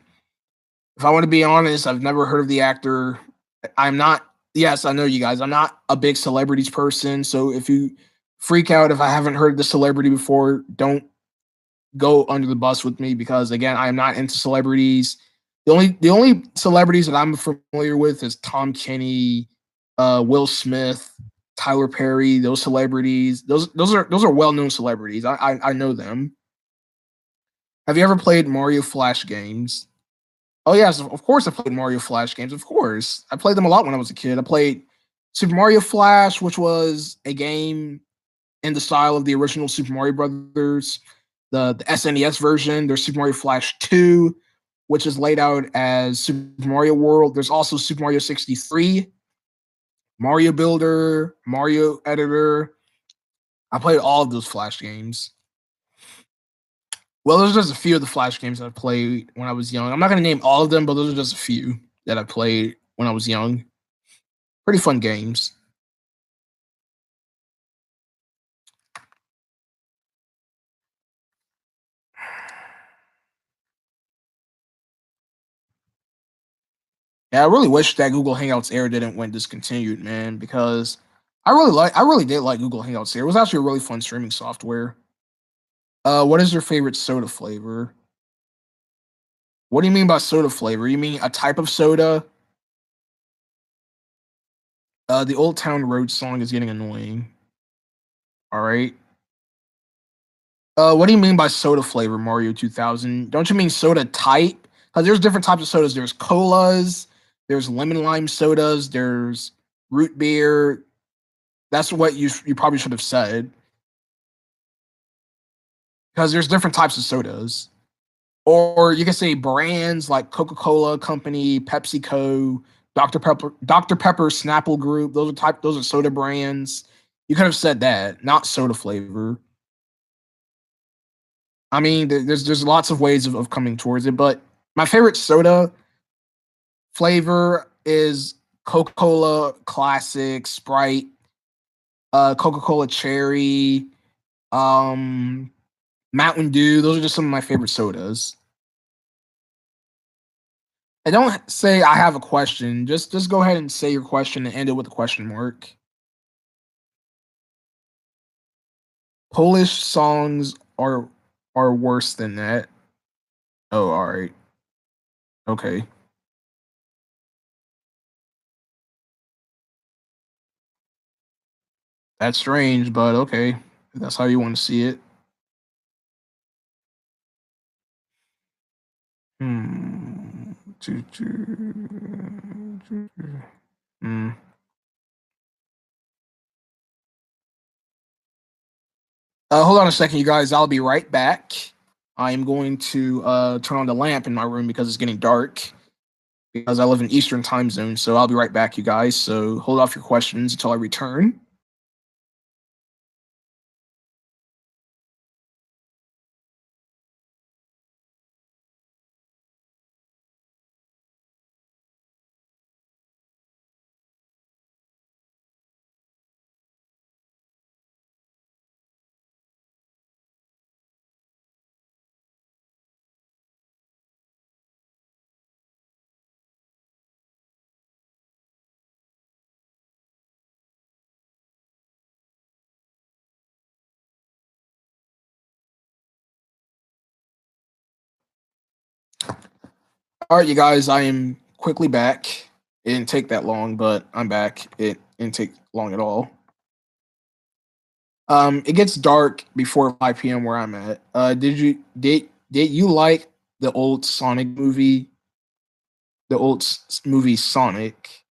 If I want to be honest, I've never heard of the actor. I'm not. Yes, I know you guys. I'm not a big celebrities person. So if you freak out if I haven't heard the celebrity before, don't go under the bus with me because again, I am not into celebrities. The only celebrities that I'm familiar with is Tom Kenny, Will Smith, Tyler Perry. Those celebrities. Those are well known celebrities. I know them. Have you ever played Mario Flash games? Oh yes, of course I played Mario Flash games. Of course, I played them a lot when I was a kid. I played Super Mario Flash, which was a game in the style of the original Super Mario Brothers. The SNES version. There's Super Mario Flash 2, which is laid out as Super Mario World. There's also Super Mario 63, Mario Builder, Mario Editor. I played all of those Flash games. Well, those are just a few of the Flash games I played when I was young. I'm not going to name all of them, but those are just a few that I played when I was young. Pretty fun games. Yeah, I really wish that Google Hangouts Air didn't went discontinued, man, because I really did like Google Hangouts Air. It was actually a really fun streaming software. What is your favorite soda flavor? What do you mean by soda flavor? You mean a type of soda? The Old Town Road song is getting annoying. All right. What do you mean by soda flavor, Mario 2000? Don't you mean soda type? Because there's different types of sodas. There's colas, there's lemon lime sodas, there's root beer. That's what you probably should have said. Because there's different types of sodas. Or you can say brands like Coca-Cola Company, PepsiCo, Dr. Pepper, Snapple Group. Those are soda brands. You could have said that, not soda flavor. I mean, there's lots of ways of coming towards it, but my favorite soda flavor is Coca-Cola Classic, Sprite, Coca-Cola Cherry, um, Mountain Dew. Those are just some of my favorite sodas. And don't say I have a question. Just go ahead and say your question and end it with a question mark. Polish songs are worse than that. Oh, all right. Okay. That's strange, but okay. If that's how you want to see it. Hmm. Hmm. Hold on a second, you guys. I'll be right back. I am going to turn on the lamp in my room because it's getting dark. Because I live in Eastern time zone, so I'll be right back, you guys. So hold off your questions until I return. All right, you guys. I am quickly back. It didn't take that long, but I'm back. It didn't take long at all. It gets dark before 5 p.m. where I'm at. Did you like the old Sonic movie? The old movie Sonic.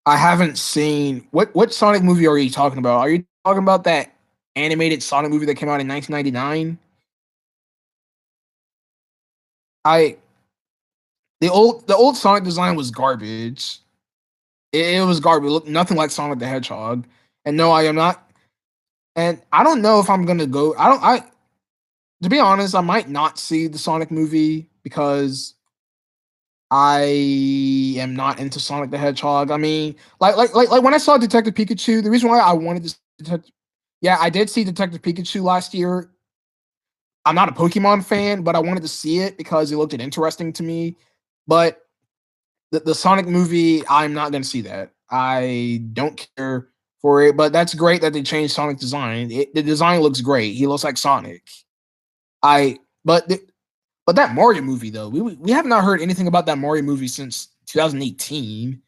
I haven't seen what Sonic movie are you talking about? Are you talking about that animated Sonic movie that came out in 1999? I the old Sonic design was garbage. It was garbage. It looked nothing like Sonic the Hedgehog. And no, I am not. And I don't know if I'm gonna go. I don't. I To be honest, I might not see the Sonic movie because I am not into Sonic the Hedgehog. I mean, like when I saw Detective Pikachu, the reason why I wanted to, yeah, I did see Detective Pikachu last year. I'm not a Pokemon fan, but I wanted to see it because it looked interesting to me. But the Sonic movie, I'm not going to see that. I don't care for it, but that's great that they changed Sonic design. The design looks great. He looks like Sonic. I but the, but that Mario movie though, we have not heard anything about that Mario movie since 2018.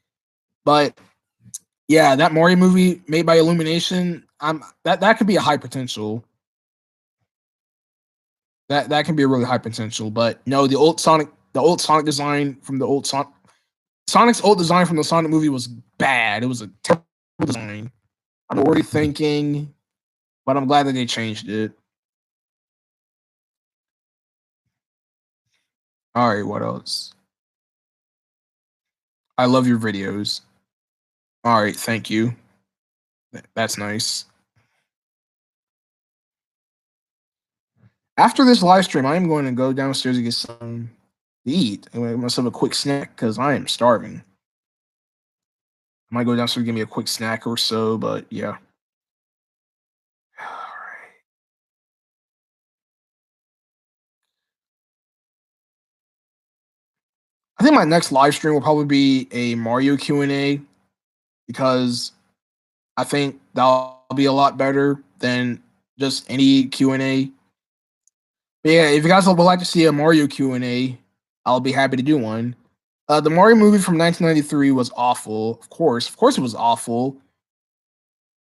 But yeah, that Mario movie made by Illumination, that could be a high potential. That can be a really high potential. But no, the old Sonic design from the old Sonic's old design from the Sonic movie was bad. It was a terrible design. I'm already thinking, but I'm glad that they changed it. All right, what else? I love your videos. All right, thank you. That's nice. After this live stream, I am going to go downstairs and get some to eat and make myself a quick snack because I am starving. I might go downstairs and give me a quick snack or so, but yeah. I think my next live stream will probably be a Mario Q&A because I think that'll be a lot better than just any Q&A. But yeah, if you guys would like to see a Mario Q&A, I'll be happy to do one. The Mario movie from 1993 was awful. Of course, it was awful.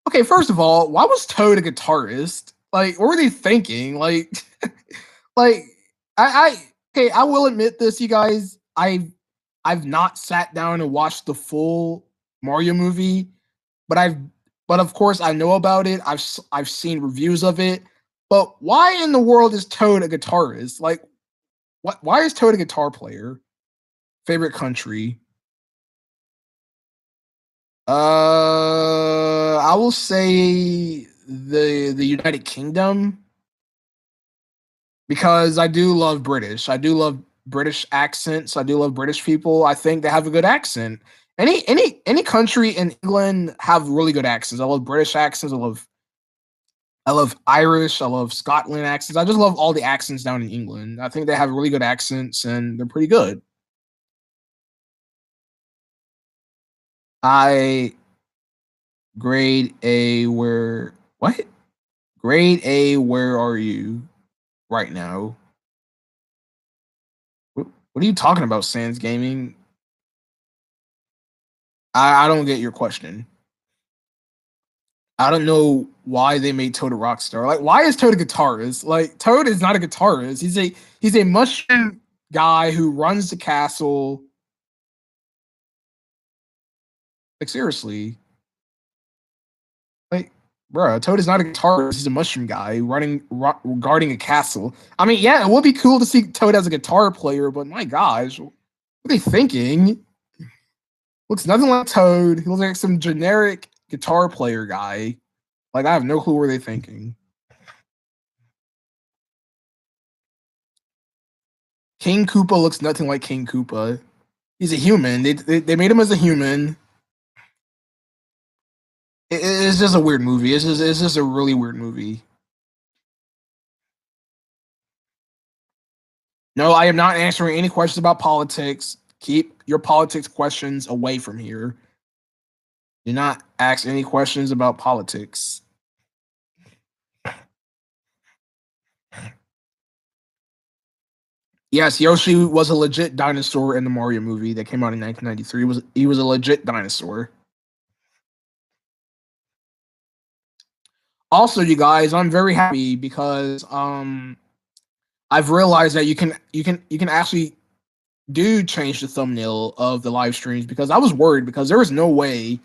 Okay, first of all, why was Toad a guitarist? Like, what were they thinking? Like I okay, I will admit this, you guys. I've not sat down and watched the full Mario movie, but but of course I know about it. I've seen reviews of it. But why in the world is Toad a guitarist? Like, what? Why is Toad a guitar player? Favorite country? I will say the United Kingdom because I do love British. I do love British accents. I do love British people. I think they have a good accent. Any country in England have really good accents. I love British accents. I love Irish. I love Scotland accents. I just love all the accents down in England. I think they have really good accents and they're pretty good. I grade A where what? Grade A where are you right now? What are you talking about, Sans Gaming? I don't get your question. I don't know why they made Toad a rock star. Like, why is Toad a guitarist? Like, Toad is not a guitarist. He's a mushroom guy who runs the castle. Like, seriously, like, bruh, Toad is not a guitarist. He's a mushroom guy guarding a castle. I mean, yeah, it would be cool to see Toad as a guitar player, but my gosh, what are they thinking? Looks nothing like Toad. He looks like some generic guitar player guy. Like, I have no clue what they're thinking. King Koopa looks nothing like King Koopa. He's a human. They made him as a human. It's just a weird movie. It's just a really weird movie. No, I am not answering any questions about politics. Keep your politics questions away from here. Do not ask any questions about politics. Yes, Yoshi was a legit dinosaur in the Mario movie that came out in 1993. He was a legit dinosaur. Also, you guys, I'm very happy because I've realized that you can actually do change the thumbnail of the live streams because I was worried because there was no way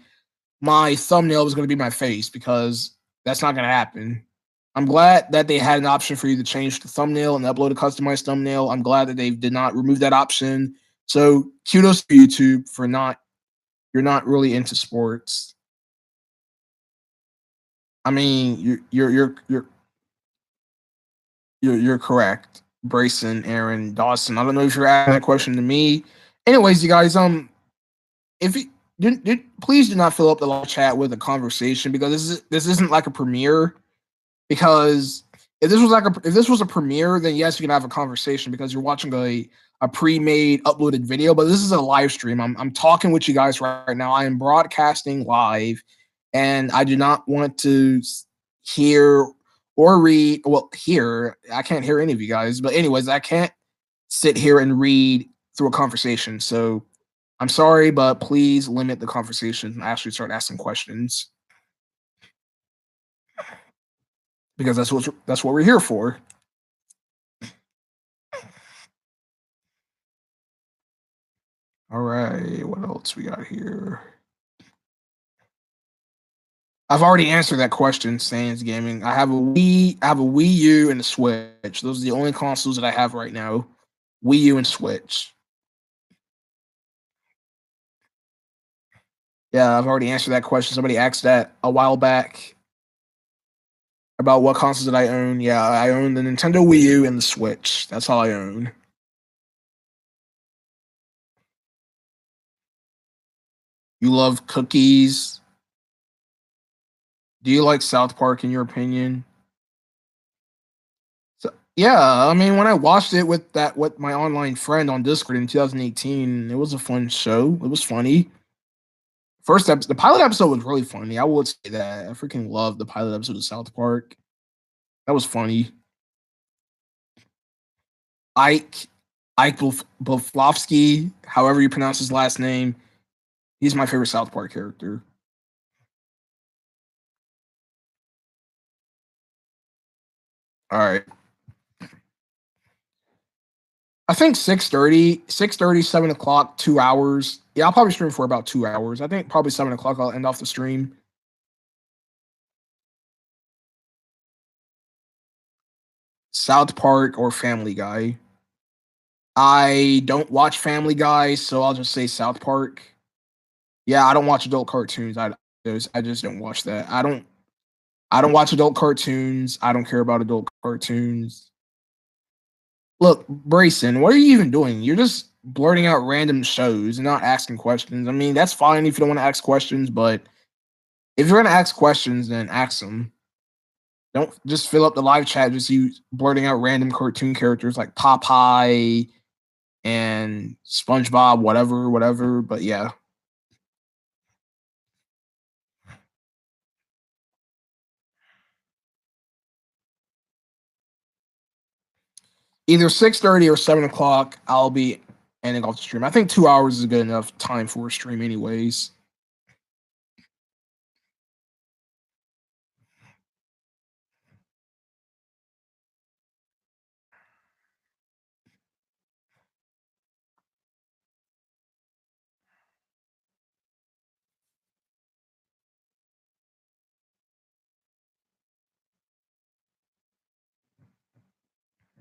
my thumbnail was going to be my face because that's not going to happen. I'm glad that they had an option for you to change the thumbnail and upload a customized thumbnail. I'm glad that they did not remove that option. So kudos to YouTube for not you're not really into sports. I mean, you're correct. Brayson, Aaron, Dawson. I don't know if you're asking that question to me. Anyways, you guys, if you please do not fill up the live chat with a conversation because this isn't like a premiere. Because if this was a premiere, then yes, you can have a conversation because you're watching a pre-made uploaded video. But this is a live stream. I'm talking with you guys right now. I am broadcasting live, and I do not want to hear or read. Well, hear I can't hear any of you guys. But anyways, I can't sit here and read through a conversation. So I'm sorry, but please limit the conversation and actually start asking questions because that's what we're here for. All right, what else we got here? I've already answered that question, Sans Gaming. I have a Wii U and a Switch. Those are the only consoles that I have right now. Wii U and Switch. Yeah, I've already answered that question. Somebody asked that a while back about what consoles that I own. Yeah, I own the Nintendo Wii U and the Switch. That's all I own. You love cookies. Do you like South Park in your opinion? So, yeah, I mean, when I watched it with my online friend on Discord in 2018, it was a fun show. It was funny. First episode, the pilot episode was really funny. I would say that. I freaking loved the pilot episode of South Park. That was funny. Ike, Ike Buflovsky, however you pronounce his last name, he's my favorite South Park character. All right. I think 6:30, 6:30, 7 o'clock, 2 hours. Yeah, I'll probably stream for about 2 hours. I think probably 7 o'clock I'll end off the stream. South Park or Family Guy. I don't watch Family Guy, so I'll just say South Park. Yeah, I don't watch adult cartoons. I just don't watch that. I don't watch adult cartoons. I don't care about adult cartoons. Look, Brayson, what are you even doing? You're just blurting out random shows and not asking questions. I mean, that's fine if you don't want to ask questions, but if you're gonna ask questions, then ask them. Don't just fill up the live chat just you blurting out random cartoon characters like Popeye and SpongeBob, whatever, whatever. But yeah, either 6:30 or 7 o'clock, I'll be ending off the stream. I think 2 hours is a good enough time for a stream, anyways.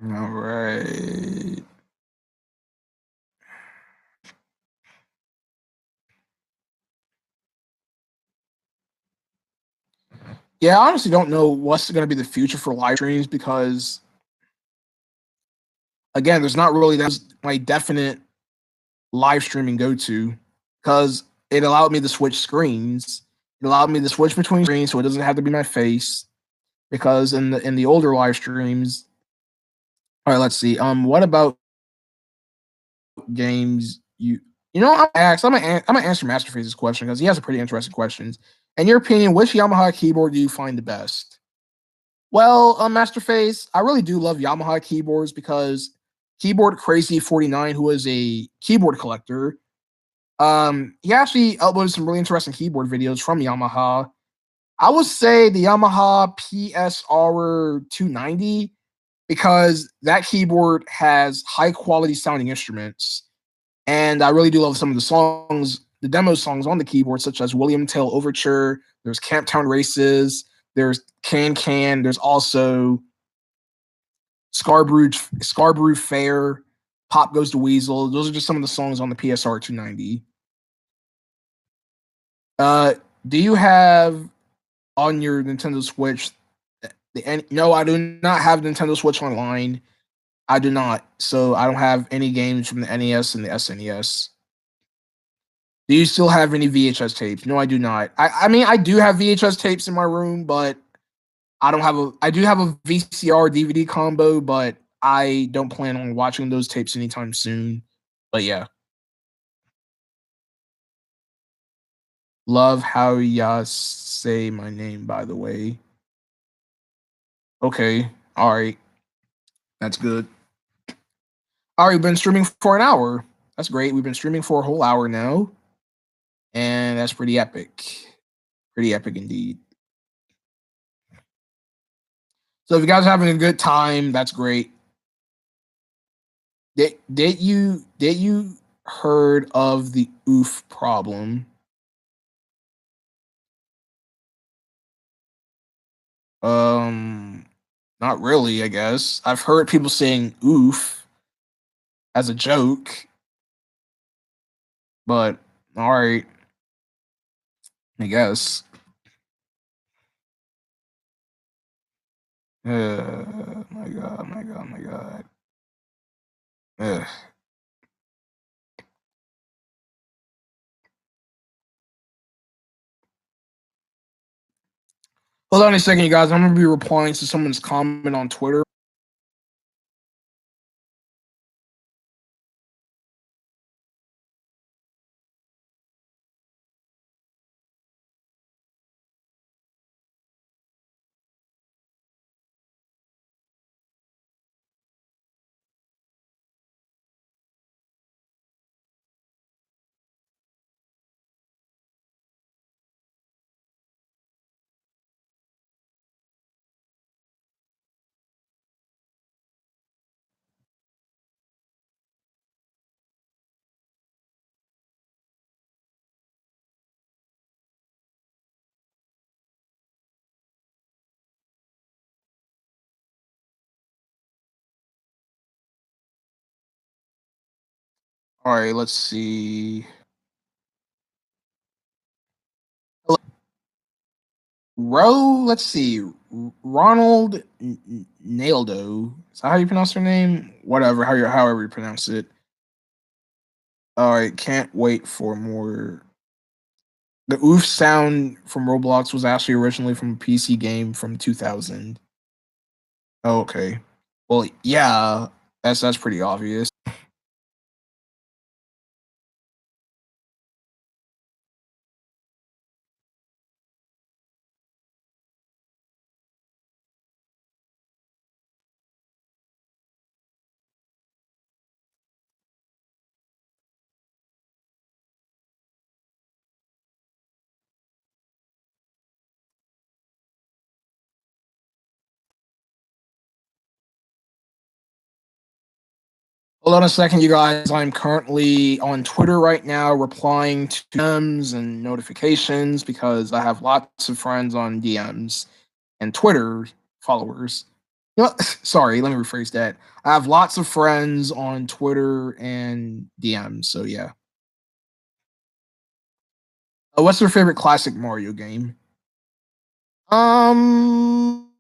All right. Yeah, I honestly don't know what's going to be the future for live streams because, again, there's not really that my definite live streaming go to because it allowed me to switch screens. It allowed me to switch between screens, so it doesn't have to be my face. Because in the older live streams, all right, let's see. What about games I'm gonna answer Masterface's question because he has a pretty interesting questions. In your opinion, which Yamaha keyboard do you find the best? Well, Masterface, I really do love Yamaha keyboards because Keyboard Crazy 49, who is a keyboard collector, he actually uploaded some really interesting keyboard videos from Yamaha. I would say the Yamaha PSR 290 because that keyboard has high quality sounding instruments. And I really do love some of the songs, the demo songs on the keyboard, such as William Tell Overture, there's Camptown Races, there's Can Can, there's also Scarborough Fair, Pop Goes the Weasel. Those are just some of the songs on the PSR 290. Uh, do you have on your Nintendo Switch no, I do not have Nintendo Switch Online. I do not. So I don't have any games from the NES and the SNES. Do you still have any VHS tapes? No, I do not. I mean, I do have VHS tapes in my room, but I don't have a. I do have a VCR DVD combo, but I don't plan on watching those tapes anytime soon. But yeah, love how ya say my name. By the way, okay, all right, that's good. All right, we've been streaming for an hour. That's great. We've been streaming for a whole hour now, and that's pretty epic. Pretty epic indeed. So if you guys are having a good time, that's great. Did you heard of the oof problem? Um, Not really, I guess. I've heard people saying oof as a joke, but all right, I guess. My god, my god, my god. Ugh. Hold on a second, you guys. I'm gonna be replying to someone's comment on Twitter. All right, let's see. Let's see. Ronald Naldo. Is that how you pronounce her name? Whatever, however you pronounce it. All right, can't wait for more. The oof sound from Roblox was actually originally from a PC game from 2000. Oh, okay. Well, yeah, that's pretty obvious. Hold on a second, you guys. I'm currently on Twitter right now, replying to DMs and notifications because I have lots of friends on DMs and Twitter followers. You know, sorry, let me rephrase that. I have lots of friends on Twitter and DMs. So yeah. What's your favorite classic Mario game? Um,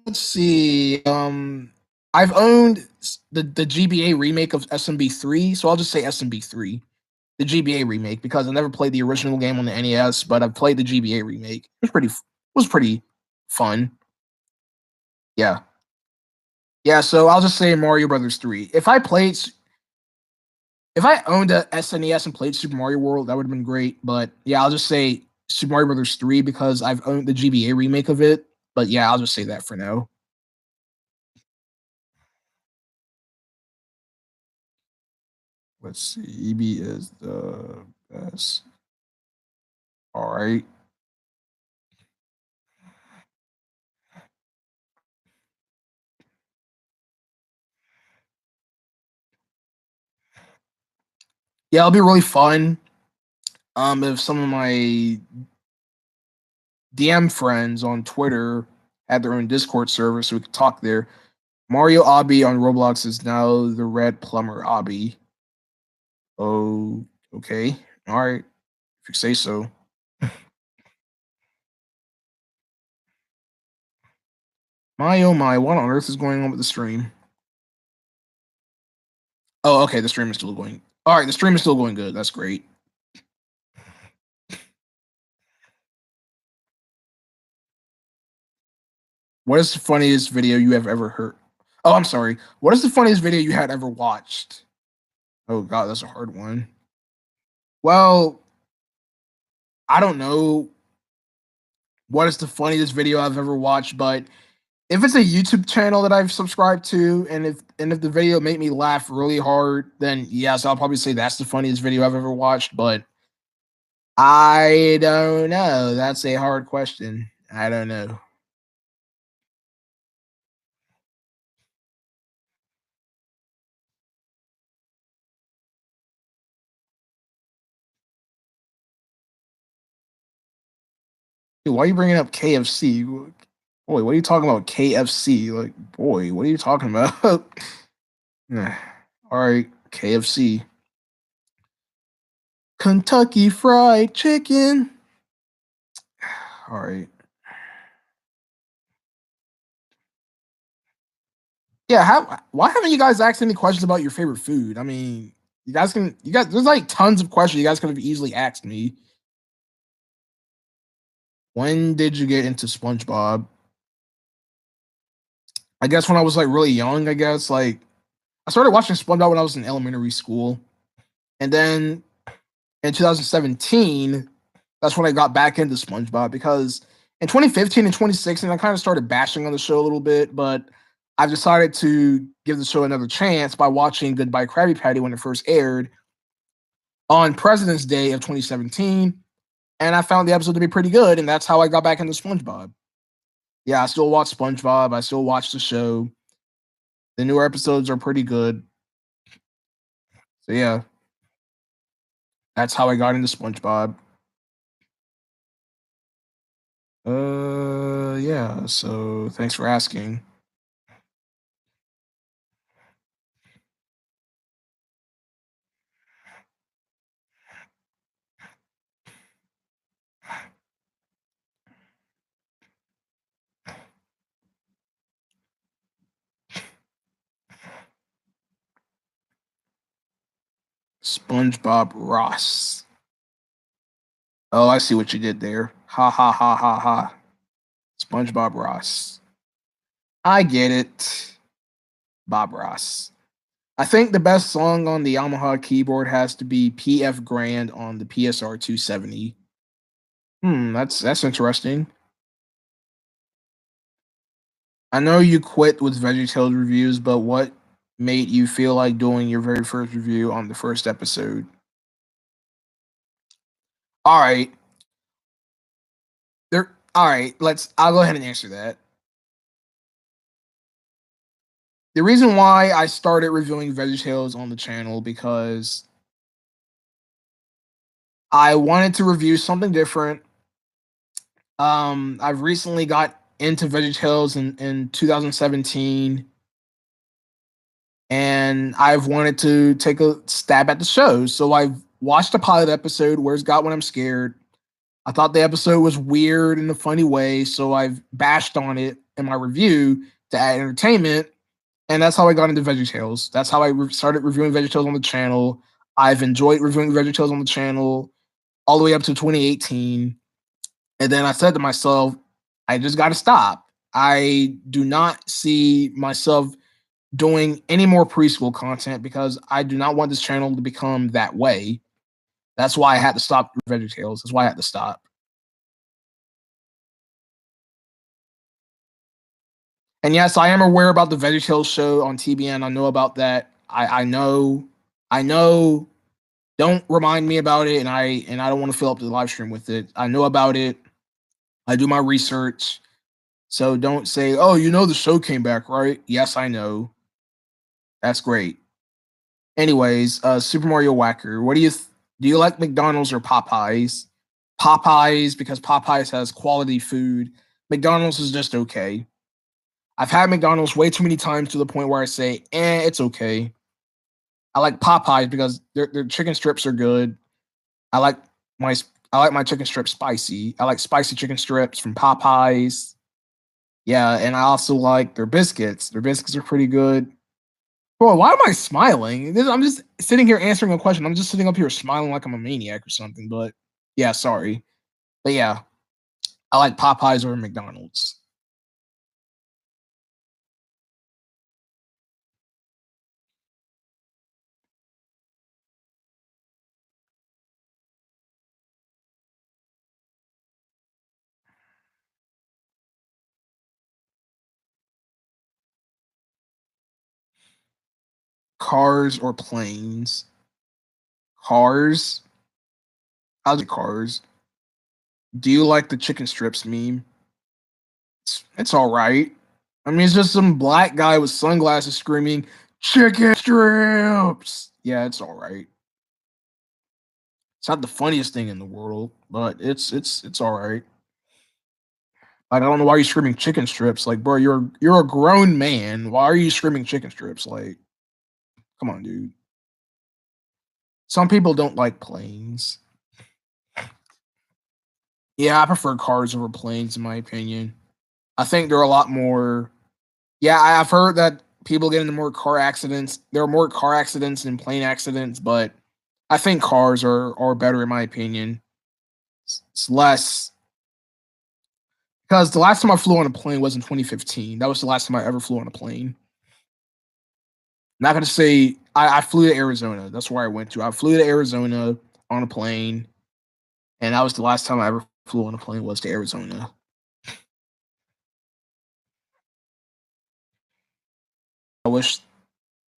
let's see. I've owned the GBA remake of SMB3, so I'll just say SMB3, the GBA remake, because I never played the original game on the NES, but I've played the GBA remake. It was pretty fun. Yeah, yeah. So I'll just say Mario Brothers 3. If I owned a SNES and played Super Mario World, that would have been great. But yeah, I'll just say Super Mario Brothers 3 because I've owned the GBA remake of it. But yeah, I'll just say that for now. Let's see. EB is the best. All right. Yeah, it'll be really fun. If some of my DM friends on Twitter had their own Discord server so we could talk there. Mario Obby on Roblox is now the Red Plumber Obby. Oh, okay. All right. If you say so. My oh my, what on earth is going on with the stream? Oh, okay. The stream is still going. All right. The stream is still going good. That's great. What is the funniest video you have ever heard? Oh, I'm sorry. What is the funniest video you had ever watched? Oh, God, that's a hard one. Well, I don't know what is the funniest video I've ever watched, but if it's a YouTube channel that I've subscribed to, and if the video made me laugh really hard, then yes, I'll probably say that's the funniest video I've ever watched. But I don't know. That's a hard question. I don't know. Dude, why are you bringing up KFC? Boy, what are you talking about? KFC? Like, boy, what are you talking about? All right, KFC. Kentucky Fried Chicken. All right. Yeah, why haven't you guys asked any questions about your favorite food? I mean, you guys there's like tons of questions you guys could have easily asked me. When did you get into SpongeBob? I guess when I was like really young, I guess like I started watching SpongeBob when I was in elementary school. And then in 2017, that's when I got back into SpongeBob because in 2015 and 2016, I kind of started bashing on the show a little bit, but I've decided to give the show another chance by watching Goodbye Krabby Patty when it first aired on President's Day of 2017. And I found the episode to be pretty good, and that's how I got back into SpongeBob. Yeah, I still watch SpongeBob. I still watch the show. The newer episodes are pretty good. So yeah, that's how I got into SpongeBob. Yeah. So thanks for asking. SpongeBob Ross. Oh, I see what you did there. Ha ha ha ha ha. SpongeBob Ross. I get it. Bob Ross. I think the best song on the Yamaha keyboard has to be PF Grand on the PSR 270. That's interesting. I know you quit with VeggieTales reviews, but what made you feel like doing your very first review on the first episode? All right. All right, I'll go ahead and answer that. The reason why I started reviewing VeggieTales on the channel because I wanted to review something different. I've recently got into VeggieTales in 2017, and I've wanted to take a stab at the show. So I've watched a pilot episode, Where's God When I'm Scared. I thought the episode was weird in a funny way, so I've bashed on it in my review to add entertainment, and that's how I got into VeggieTales. That's how I started reviewing VeggieTales on the channel. I've enjoyed reviewing VeggieTales on the channel all the way up to 2018, and then I said to myself, I just got to stop. I do not see myself doing any more preschool content because I do not want this channel to become that way. That's why I had to stop VeggieTales. That's why I had to stop. And yes, I am aware about the VeggieTales show on TBN. I know about that. I know Don't remind me about it, and I don't want to fill up the live stream with it. I know about it. I do my research. So don't say, "Oh, you know the show came back, right?" Yes, I know. That's great. Anyways, Super Mario Whacker. What do you like McDonald's or Popeyes? Popeyes because Popeyes has quality food. McDonald's is just okay. I've had McDonald's way too many times to the point where I say, it's okay. I like Popeyes because their chicken strips are good. I like my I like my chicken strips spicy. I like spicy chicken strips from Popeyes. Yeah, and I also like their biscuits. Their biscuits are pretty good. Bro, why am I smiling? I'm just sitting here answering a question. I'm just sitting up here smiling like I'm a maniac or something. But yeah, sorry. But yeah, I like Popeyes over McDonald's. Cars or planes? Cars. How's it cars? Do you like the chicken strips meme? It's all right. I mean, it's just some black guy with sunglasses screaming chicken strips. Yeah, it's all right. It's not the funniest thing in the world, but it's all right. Like, I don't know why you're screaming chicken strips. Like, bro, you're a grown man. Why are you screaming chicken strips? Like, come on, dude. Some people don't like planes. Yeah, I prefer cars over planes in my opinion. I think they're a lot more. Yeah, I've heard that people get into more car accidents. There are more car accidents than plane accidents, but I think cars are better in my opinion. It's less because the last time I flew on a plane was in 2015. That was the last time I ever flew on a plane. Not gonna say I flew to Arizona. That's where I went to. I flew to Arizona on a plane, and that was the last time I ever flew on a plane was to Arizona. I wish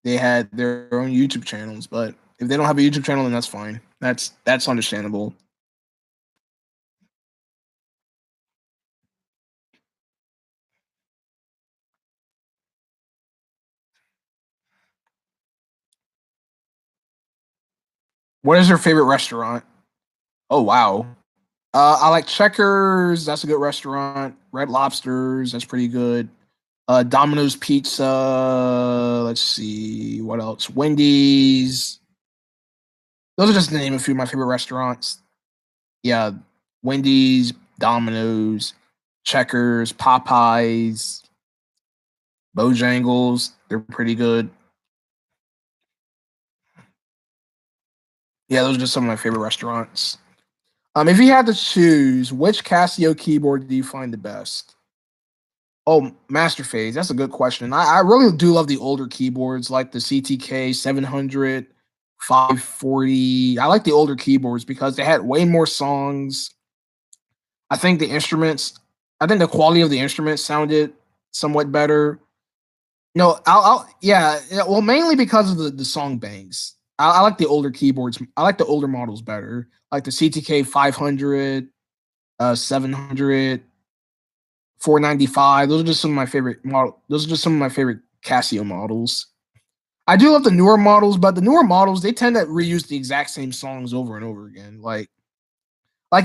they had their own YouTube channels, but if they don't have a YouTube channel, then that's fine. That's understandable. What is your favorite restaurant? Oh wow. I like Checkers. That's a good restaurant. Red Lobsters. That's pretty good. Domino's Pizza. Let's see what else. Wendy's. Those are just to name a few of my favorite restaurants. Yeah, Wendy's, Domino's, Checkers, Popeyes, Bojangles. They're pretty good. Yeah, those are just some of my favorite restaurants. If you had to choose, which Casio keyboard do you find the best? Oh, Master Phase. That's a good question. I really do love the older keyboards like the CTK 700, 540. I like the older keyboards because they had way more songs. I think the instruments, I think the quality of the instruments sounded somewhat better. No, yeah, well, mainly because of the song banks. I like the older keyboards. I like the older models better, like the CTK 500, 700, 495. Those are just some of my favorite model. Those are just some of my favorite Casio models. I do love the newer models, but the newer models they tend to reuse the exact same songs over and over again. Like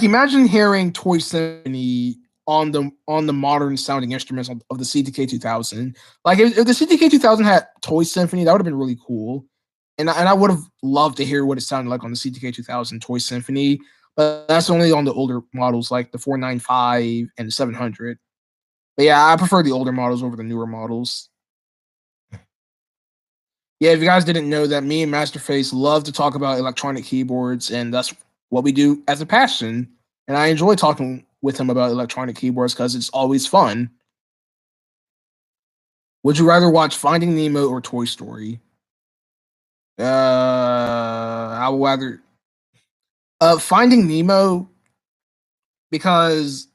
imagine hearing Toy Symphony on the modern sounding instruments of the CTK 2000. Like if the CTK 2000 had Toy Symphony, that would have been really cool. And I would have loved to hear what it sounded like on the CTK 2000 Toy Symphony, but that's only on the older models like the 495 and the 700. But yeah, I prefer the older models over the newer models. Yeah, if you guys didn't know that, me and Masterface love to talk about electronic keyboards, and that's what we do as a passion. And I enjoy talking with him about electronic keyboards because it's always fun. Would you rather watch Finding Nemo or Toy Story? I would rather Finding Nemo because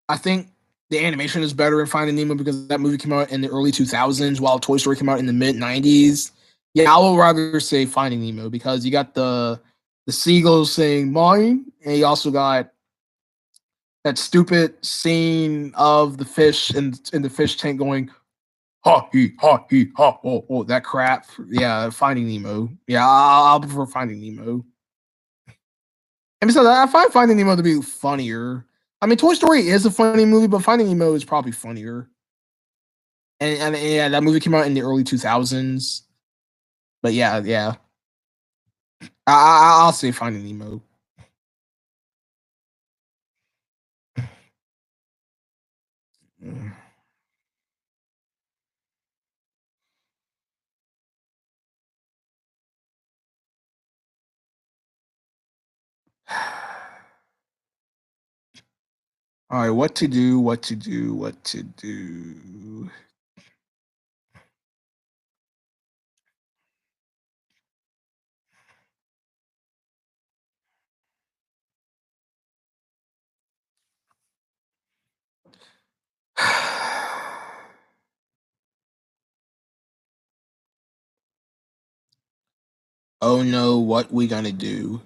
I think the animation is better in Finding Nemo because that movie came out in the early 2000s while Toy Story came out in the mid 90s. Yeah, I would rather say Finding Nemo because you got the seagulls saying mine, and you also got that stupid scene of the fish in the fish tank going ha he ha oh that crap. Yeah, Finding Nemo. Yeah, I'll prefer Finding Nemo. And besides, I find Finding Nemo to be funnier. I mean, Toy Story is a funny movie, but Finding Nemo is probably funnier. And yeah, that movie came out in the early 2000s. But yeah, I'll say Finding Nemo. All right, what to do? What to do? What to do? Oh no, what we gonna do?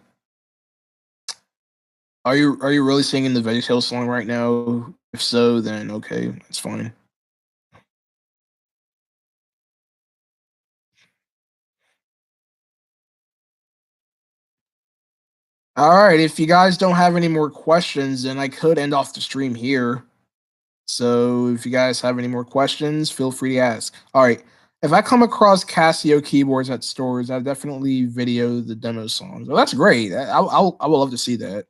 Are you really singing the VeggieTales song right now? If so, then okay, that's fine. All right, if you guys don't have any more questions, then I could end off the stream here. So if you guys have any more questions, feel free to ask. All right. If I come across Casio keyboards at stores, I'll definitely video the demo songs. Well, that's great. I would love to see that.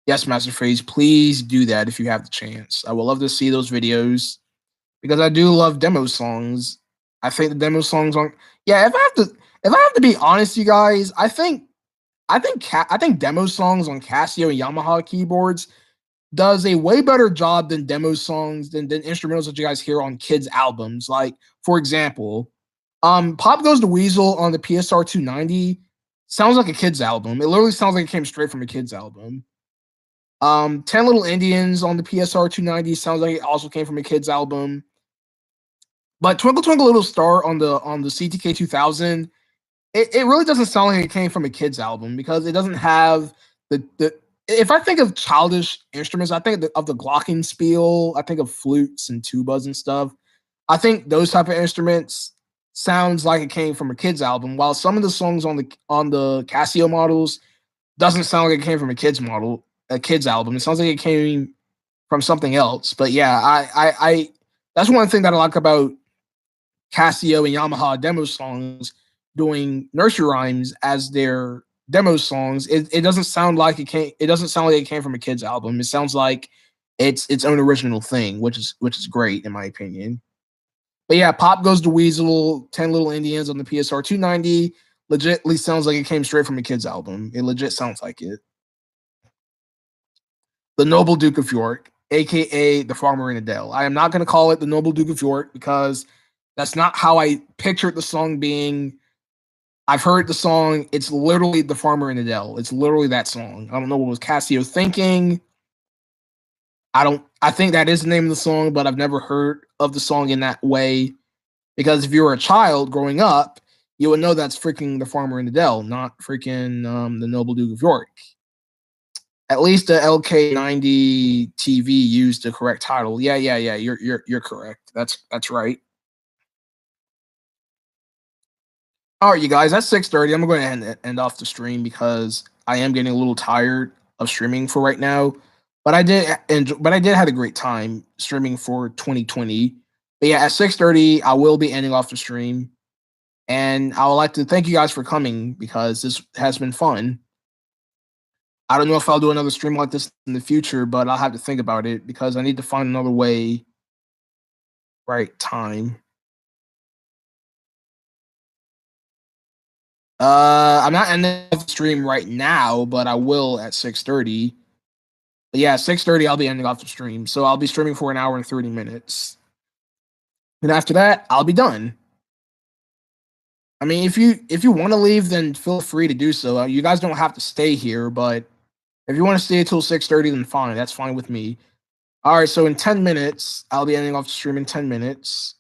Yes, Master Phrase, please do that if you have the chance. I would love to see those videos because I do love demo songs. I think the demo songs on yeah. If I have to be honest, you guys, I think demo songs on Casio and Yamaha keyboards does a way better job than demo songs than instrumentals that you guys hear on kids' albums. Like, for example, Pop Goes the Weasel on the PSR 290 sounds like a kid's album. It literally sounds like it came straight from a kid's album. 10 Little Indians on the PSR 290 sounds like it also came from a kid's album. But Twinkle Twinkle Little Star on the CTK 2000, it really doesn't sound like it came from a kid's album because it doesn't have the if I think of childish instruments, I think of the glockenspiel, I think of flutes and tubas and stuff. I think those type of instruments sounds like it came from a kid's album, while some of the songs on the Casio models doesn't sound like it came from a kid's album. It sounds like it came from something else. But yeah, I that's one thing that I like about Casio and Yamaha demo songs doing nursery rhymes as their demo songs. It doesn't sound like it came. It doesn't sound like it came from a kid's album. It sounds like it's its own original thing, which is great in my opinion. But yeah, Pop Goes the Weasel, 10 Little Indians on the PSR 290 legitly sounds like it came straight from a kid's album. It legit sounds like it. The Noble Duke of York, aka the Farmer in Adele. I am not going to call it the Noble Duke of York because that's not how I pictured the song being. I've heard the song. It's literally the Farmer in Adele. It's literally that song. I don't know what was Casio thinking. I don't. I think that is the name of the song, but I've never heard of the song in that way. Because if you were a child growing up, you would know that's freaking the Farmer in Adele, not freaking the Noble Duke of York. At least the LK90 TV used the correct title. Yeah. You're correct. That's right. All right, you guys. That's 6:30. I'm going to end off the stream because I am getting a little tired of streaming for right now. But I did have a great time streaming for 2020. But yeah, at 6:30, I will be ending off the stream, and I would like to thank you guys for coming because this has been fun. I don't know if I'll do another stream like this in the future, but I'll have to think about it because I need to find another way. Right time. I'm not ending the stream right now, but I will at 6:30. But yeah, 6:30 I'll be ending off the stream. So I'll be streaming for an hour and 30 minutes. And after that, I'll be done. I mean, if you want to leave, then feel free to do so. You guys don't have to stay here, but if you want to stay until 6:30, then fine. That's fine with me. All right, so in 10 minutes, I'll be ending off the stream in 10 minutes.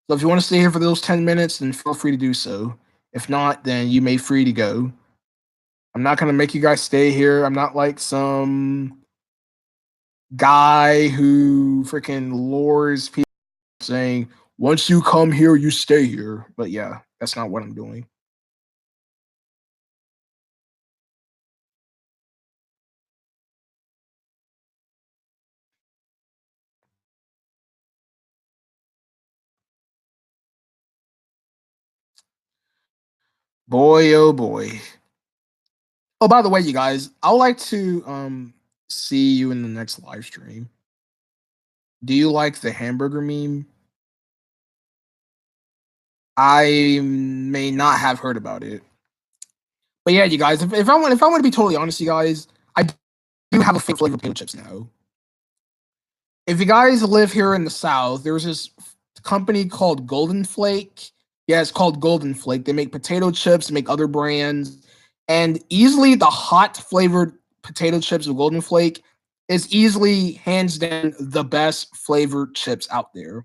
So if you want to stay here for those 10 minutes, then feel free to do so. If not, then you may free to go. I'm not gonna make you guys stay here. I'm not like some guy who freaking lures people saying, once you come here, you stay here. But yeah, that's not what I'm doing. Boy, oh boy. Oh, by the way, you guys, I would like to see you in the next live stream. Do you like the hamburger meme? I may not have heard about it. But yeah, you guys, if I want to be totally honest, you guys, I do have a favorite flavor of potato chips now. If you guys live here in the South, there's this company called Golden Flake. Yeah, it's called Golden Flake. They make potato chips, make other brands, and easily the hot flavored potato chips of Golden Flake is easily hands down the best flavored chips out there.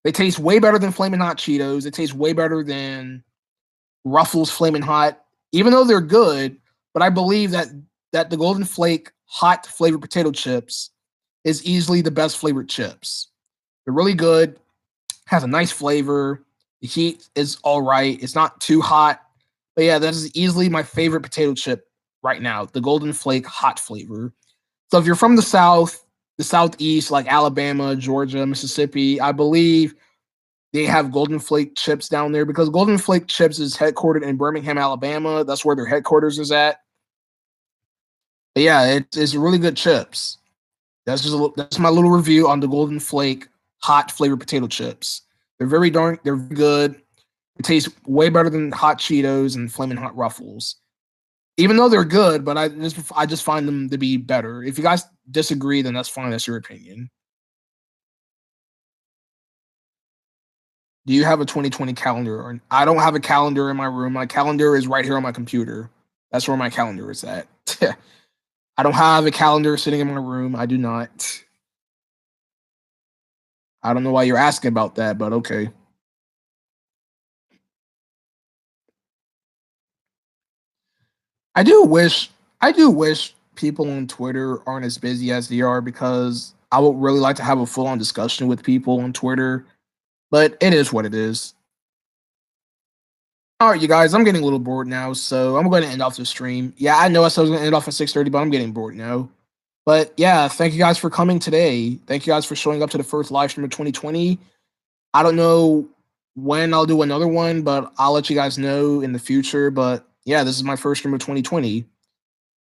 They taste way better than Flamin' Hot Cheetos. They taste way better than Ruffles Flamin' Hot, even though they're good. But I believe that the Golden Flake hot flavored potato chips is easily the best flavored chips. They're really good, has a nice flavor. The heat is all right. It's not too hot. But yeah, that is easily my favorite potato chip right now, the Golden Flake hot flavor. So if you're from the Southeast, like Alabama, Georgia, Mississippi, I believe they have Golden Flake chips down there because Golden Flake chips is headquartered in Birmingham, Alabama. That's where their headquarters is at. But yeah, it's really good chips. That's my little review on the Golden Flake hot flavored potato chips. They're very good. It tastes way better than hot Cheetos and Flamin' Hot Ruffles. Even though they're good, but I just find them to be better. If you guys disagree, then that's fine. That's your opinion. Do you have a 2020 calendar? I don't have a calendar in my room. My calendar is right here on my computer. That's where my calendar is at. I don't have a calendar sitting in my room. I do not. I don't know why you're asking about that, but okay. I do wish I do wish people on Twitter aren't as busy as they are because I would really like to have a full on discussion with people on Twitter, but it is what it is. All right, you guys, I'm getting a little bored now, so I'm going to end off the stream. Yeah, I know I said I was going to end off at 6:30, but I'm getting bored now. But yeah, thank you guys for coming today. Thank you guys for showing up to the first live stream of 2020. I don't know when I'll do another one, but I'll let you guys know in the future. But yeah, this is my first stream of 2020.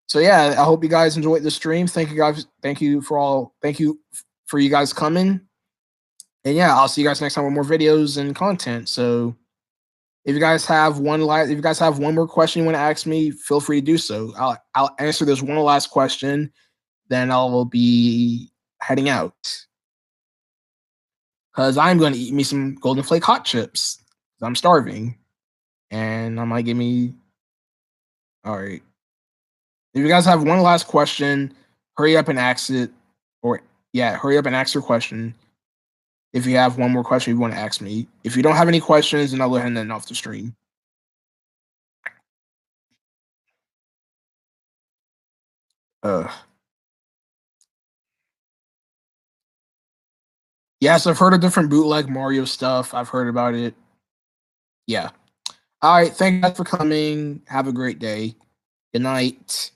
So yeah, I hope you guys enjoyed the stream. Thank you guys. Thank you for you guys coming. And yeah, I'll see you guys next time with more videos and content. So if you guys have one more question you want to ask me, feel free to do so. I'll answer this one last question, then I will be heading out because I'm going to eat me some Golden Flake hot chips. I'm starving, and I might give me. All right. If you guys have one last question, hurry up and ask it. Or yeah, hurry up and ask your question. If you have one more question you want to ask me. If you don't have any questions, then I'll go ahead and end off the stream. Uh, yes, I've heard of different bootleg Mario stuff. I've heard about it. Yeah. All right. Thank you guys for coming. Have a great day. Good night.